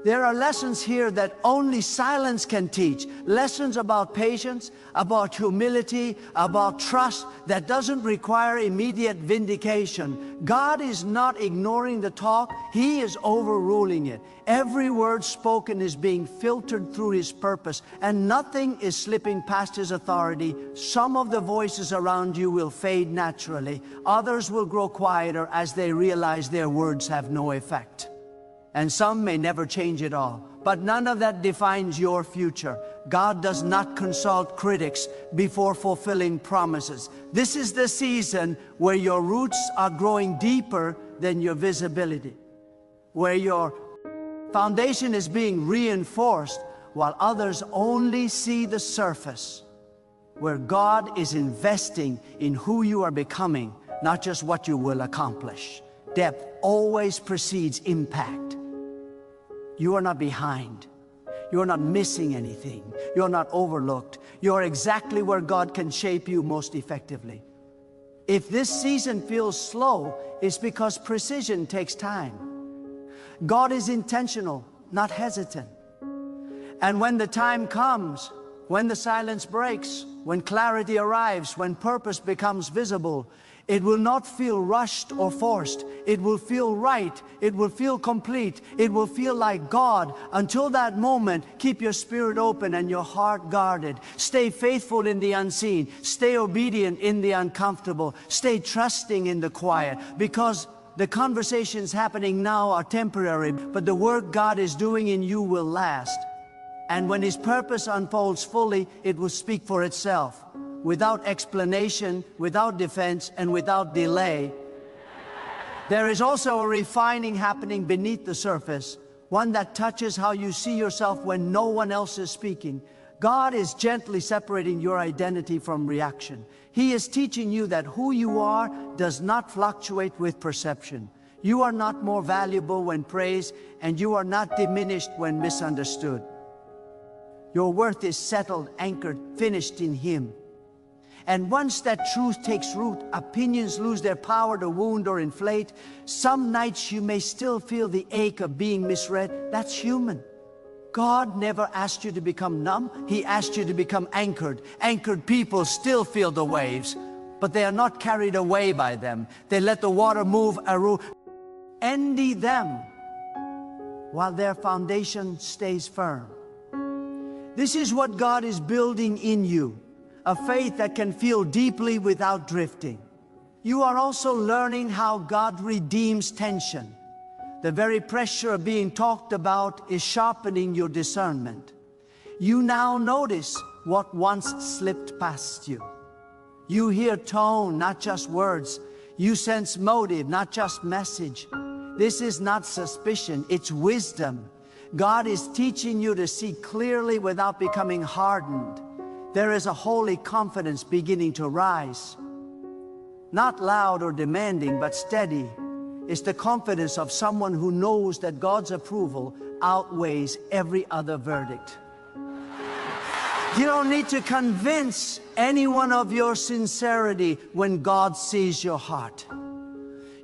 There are lessons here that only silence can teach. Lessons about patience, about humility, about trust that doesn't require immediate vindication. God is not ignoring the talk, He is overruling it. Every word spoken is being filtered through His purpose, and nothing is slipping past His authority. Some of the voices around you will fade naturally. Others will grow quieter as they realize their words have no effect. And some may never change at all. But none of that defines your future. God does not consult critics before fulfilling promises. This is the season where your roots are growing deeper than your visibility, where your foundation is being reinforced while others only see the surface, where God is investing in who you are becoming, not just what you will accomplish. Depth always precedes impact. You are not behind. You are not missing anything. You are not overlooked. You are exactly where God can shape you most effectively. If this season feels slow, it's because precision takes time. God is intentional, not hesitant. And when the time comes, when the silence breaks, when clarity arrives, when purpose becomes visible, It will not feel rushed or forced. It will feel right. It will feel complete. It will feel like God. Until that moment, keep your spirit open and your heart guarded. Stay faithful in the unseen. Stay obedient in the uncomfortable. Stay trusting in the quiet, because the conversations happening now are temporary, but the work God is doing in you will last. And when His purpose unfolds fully, it will speak for itself, without explanation, without defense, and without delay. There is also a refining happening beneath the surface, one that touches how you see yourself when no one else is speaking. God is gently separating your identity from reaction. He is teaching you that who you are does not fluctuate with perception. You are not more valuable when praised, and you are not diminished when misunderstood. Your worth is settled, anchored, finished in Him. And once that truth takes root, opinions lose their power to wound or inflate. Some nights you may still feel the ache of being misread. That's human. God never asked you to become numb. He asked you to become anchored. Anchored people still feel the waves, but they are not carried away by them. They let the water move around. Envy them while their foundation stays firm. This is what God is building in you. A faith that can feel deeply without drifting. You are also learning how God redeems tension. The very pressure of being talked about is sharpening your discernment. You now notice what once slipped past you. You hear tone, not just words. You sense motive, not just message. This is not suspicion, it's wisdom. God is teaching you to see clearly without becoming hardened. There is a holy confidence beginning to rise. Not loud or demanding, but steady. It's the confidence of someone who knows that God's approval outweighs every other verdict. You don't need to convince anyone of your sincerity when God sees your heart.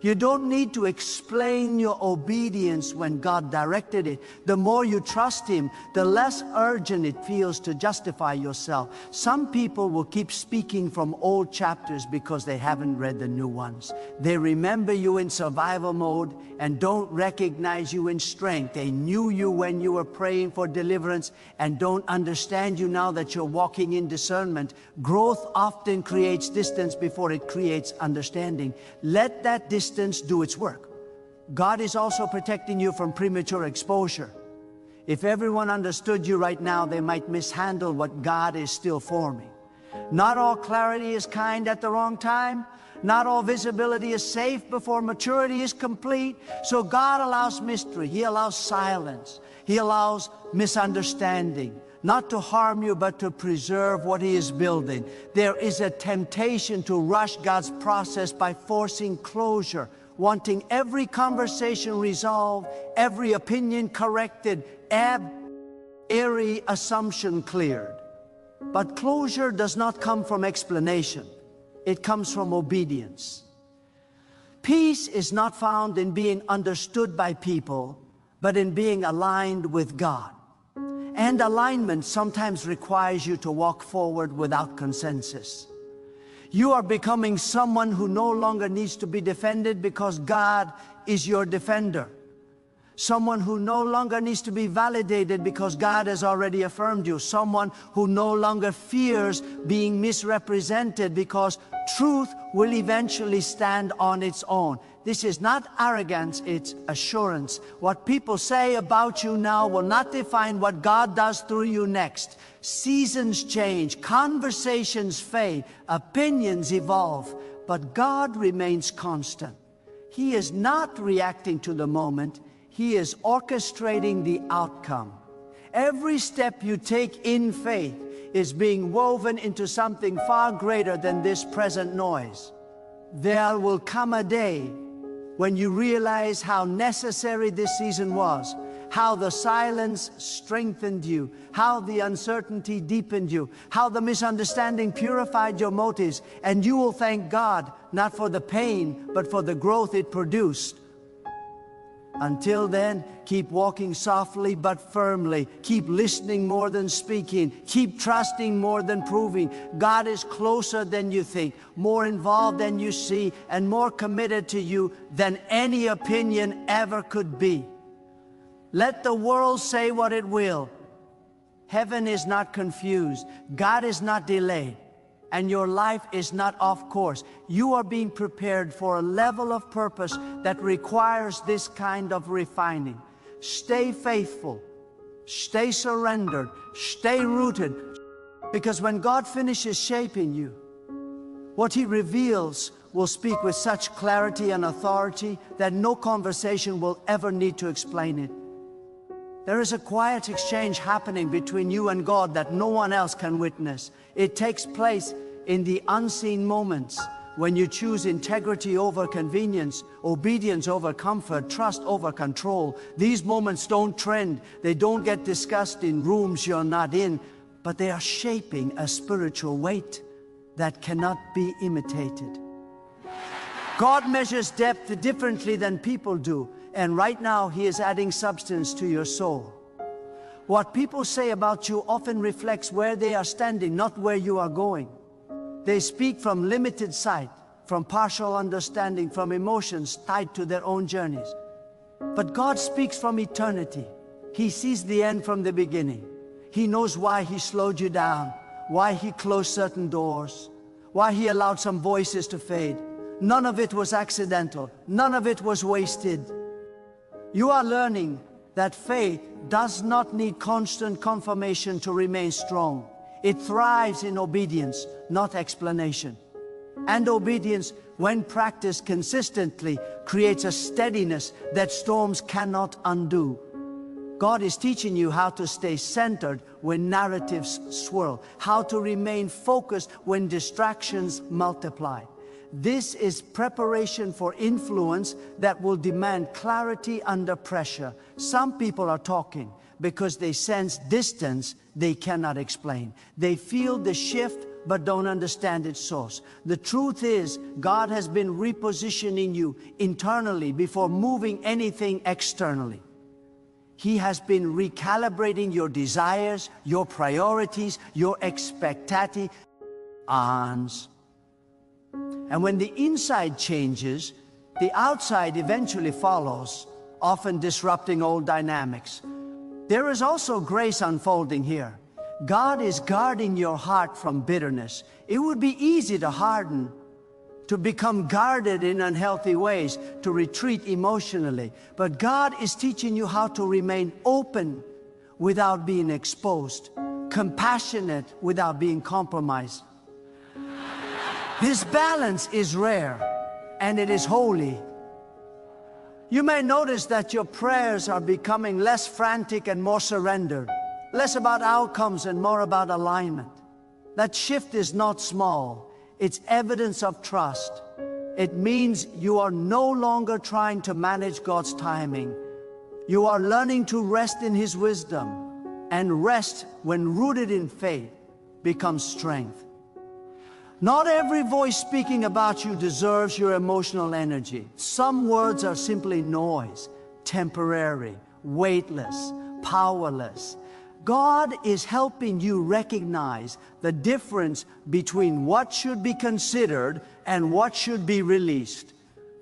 You don't need to explain your obedience when God directed it. The more you trust Him, the less urgent it feels to justify yourself. Some people will keep speaking from old chapters because they haven't read the new ones. They remember you in survival mode and don't recognize you in strength. They knew you when you were praying for deliverance and don't understand you now that you're walking in discernment. Growth often creates distance before it creates understanding. Let that distance do its work. God is also protecting you from premature exposure. If everyone understood you right now, they might mishandle what God is still forming. Not all clarity is kind at the wrong time. Not all visibility is safe before maturity is complete. So God allows mystery. He allows silence. He allows misunderstanding. Not to harm you, but to preserve what He is building. There is a temptation to rush God's process by forcing closure, wanting every conversation resolved, every opinion corrected, every assumption cleared. But closure does not come from explanation. It comes from obedience. Peace is not found in being understood by people, but in being aligned with God. And alignment sometimes requires you to walk forward without consensus. You are becoming someone who no longer needs to be defended because God is your defender. Someone who no longer needs to be validated because God has already affirmed you. Someone who no longer fears being misrepresented because truth will eventually stand on its own. This is not arrogance, it's assurance. What people say about you now will not define what God does through you next. Seasons change, conversations fade, opinions evolve, but God remains constant. He is not reacting to the moment. He is orchestrating the outcome. Every step you take in faith is being woven into something far greater than this present noise. There will come a day when you realize how necessary this season was, how the silence strengthened you, how the uncertainty deepened you, how the misunderstanding purified your motives, and you will thank God not for the pain, but for the growth it produced. Until then, keep walking softly but firmly. Keep listening more than speaking. Keep trusting more than proving. God is closer than you think, more involved than you see, and more committed to you than any opinion ever could be. Let the world say what it will. Heaven is not confused. God is not delayed. And your life is not off course. You are being prepared for a level of purpose that requires this kind of refining. Stay faithful. Stay surrendered. Stay rooted. Because when God finishes shaping you, what He reveals will speak with such clarity and authority that no conversation will ever need to explain it. There is a quiet exchange happening between you and God that no one else can witness. It takes place in the unseen moments when you choose integrity over convenience, obedience over comfort, trust over control. These moments don't trend. They don't get discussed in rooms you're not in, but they are shaping a spiritual weight that cannot be imitated. God measures depth differently than people do. And right now, He is adding substance to your soul. What people say about you often reflects where they are standing, not where you are going. They speak from limited sight, from partial understanding, from emotions tied to their own journeys. But God speaks from eternity. He sees the end from the beginning. He knows why He slowed you down, why He closed certain doors, why He allowed some voices to fade. None of it was accidental. None of it was wasted. You are learning that faith does not need constant confirmation to remain strong. It thrives in obedience, not explanation. And obedience, when practiced consistently, creates a steadiness that storms cannot undo. God is teaching you how to stay centered when narratives swirl, how to remain focused when distractions multiply. This is preparation for influence that will demand clarity under pressure. Some people are talking because they sense distance they cannot explain. They feel the shift but don't understand its source. The truth is, God has been repositioning you internally before moving anything externally. He has been recalibrating your desires, your priorities, your expectations. And when the inside changes, the outside eventually follows, often disrupting old dynamics. There is also grace unfolding here. God is guarding your heart from bitterness. It would be easy to harden, to become guarded in unhealthy ways, to retreat emotionally. But God is teaching you how to remain open without being exposed, compassionate without being compromised. This balance is rare, and it is holy. You may notice that your prayers are becoming less frantic and more surrendered, less about outcomes and more about alignment. That shift is not small. It's evidence of trust. It means you are no longer trying to manage God's timing. You are learning to rest in His wisdom, and rest, when rooted in faith, becomes strength. Not every voice speaking about you deserves your emotional energy. Some words are simply noise, temporary, weightless, powerless. God is helping you recognize the difference between what should be considered and what should be released.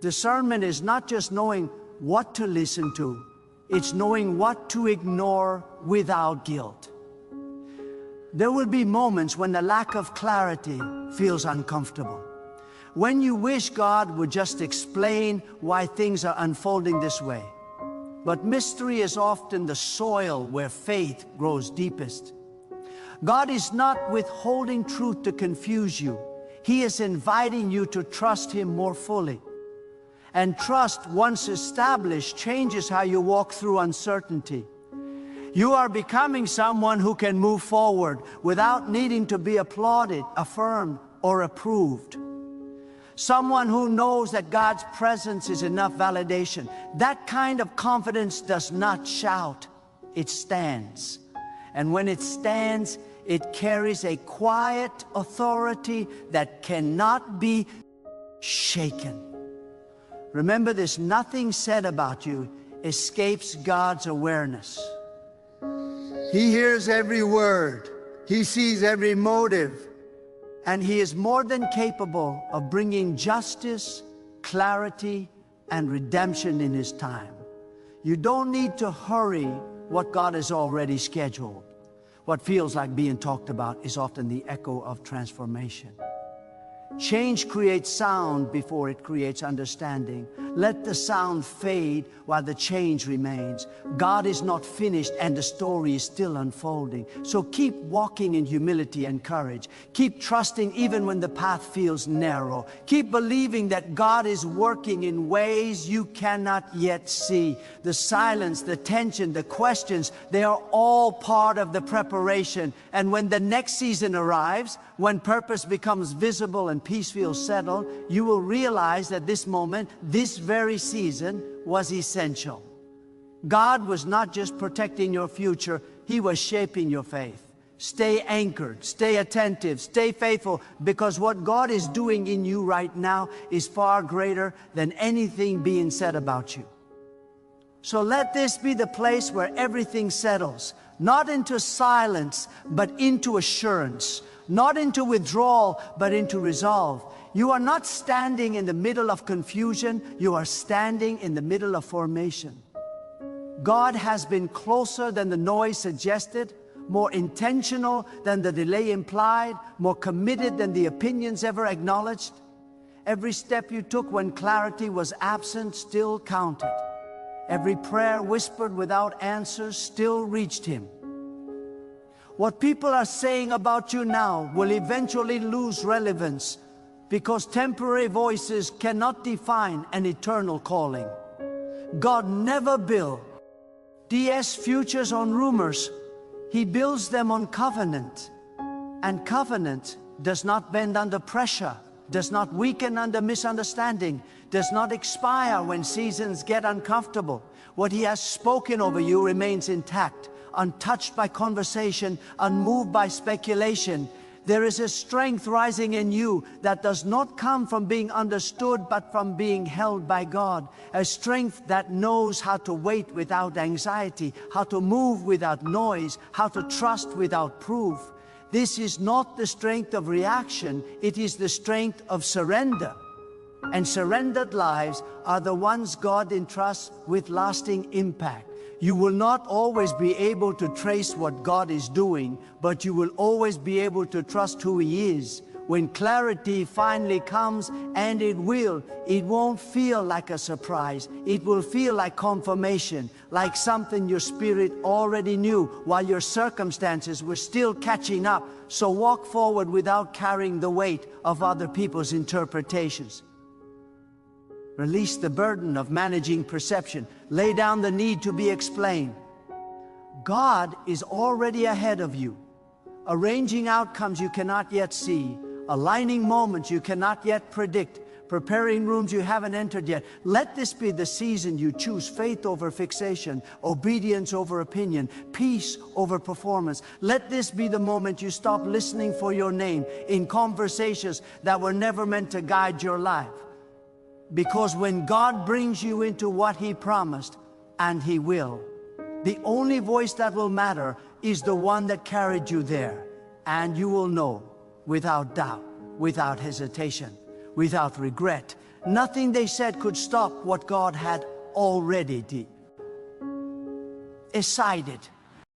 Discernment is not just knowing what to listen to, it's knowing what to ignore without guilt. There will be moments when the lack of clarity feels uncomfortable. When you wish God would just explain why things are unfolding this way. But mystery is often the soil where faith grows deepest. God is not withholding truth to confuse you. He is inviting you to trust Him more fully. And trust, once established, changes how you walk through uncertainty. You are becoming someone who can move forward without needing to be applauded, affirmed, or approved. Someone who knows that God's presence is enough validation. That kind of confidence does not shout, it stands. And when it stands, it carries a quiet authority that cannot be shaken. Remember this, nothing said about you escapes God's awareness. He hears every word, He sees every motive, and He is more than capable of bringing justice, clarity, and redemption in His time. You don't need to hurry what God has already scheduled. What feels like being talked about is often the echo of transformation. Change creates sound before it creates understanding. Let the sound fade while the change remains. God is not finished and the story is still unfolding. So keep walking in humility and courage. Keep trusting even when the path feels narrow. Keep believing that God is working in ways you cannot yet see. The silence, the tension, the questions, they are all part of the preparation. And when the next season arrives, when purpose becomes visible and peace feels settled, you will realize that this moment, this very season, was essential. God was not just protecting your future, He was shaping your faith. Stay anchored, stay attentive, stay faithful, because what God is doing in you right now is far greater than anything being said about you. So let this be the place where everything settles, not into silence, but into assurance. Not into withdrawal, but into resolve. You are not standing in the middle of confusion, you are standing in the middle of formation. God has been closer than the noise suggested, more intentional than the delay implied, more committed than the opinions ever acknowledged. Every step you took when clarity was absent still counted. Every prayer whispered without answers still reached Him. What people are saying about you now will eventually lose relevance because temporary voices cannot define an eternal calling. God never built DS futures on rumors. He builds them on covenant. And covenant does not bend under pressure, does not weaken under misunderstanding, does not expire when seasons get uncomfortable. What He has spoken over you remains intact, untouched by conversation, unmoved by speculation. There is a strength rising in you that does not come from being understood, but from being held by God. A strength that knows how to wait without anxiety, how to move without noise, how to trust without proof. This is not the strength of reaction, it is the strength of surrender. And surrendered lives are the ones God entrusts with lasting impact. You will not always be able to trace what God is doing, but you will always be able to trust who He is. When clarity finally comes, and it won't feel like a surprise. It will feel like confirmation, like something your spirit already knew while your circumstances were still catching up. So walk forward without carrying the weight of other people's interpretations. Release the burden of managing perception. Lay down the need to be explained. God is already ahead of you, arranging outcomes you cannot yet see, aligning moments you cannot yet predict, preparing rooms you haven't entered yet. Let this be the season you choose faith over fixation, obedience over opinion, peace over performance. Let this be the moment you stop listening for your name in conversations that were never meant to guide your life. Because when God brings you into what He promised, and He will, the only voice that will matter is the one that carried you there. And you will know, without doubt, without hesitation, without regret, nothing they said could stop what God had already decided.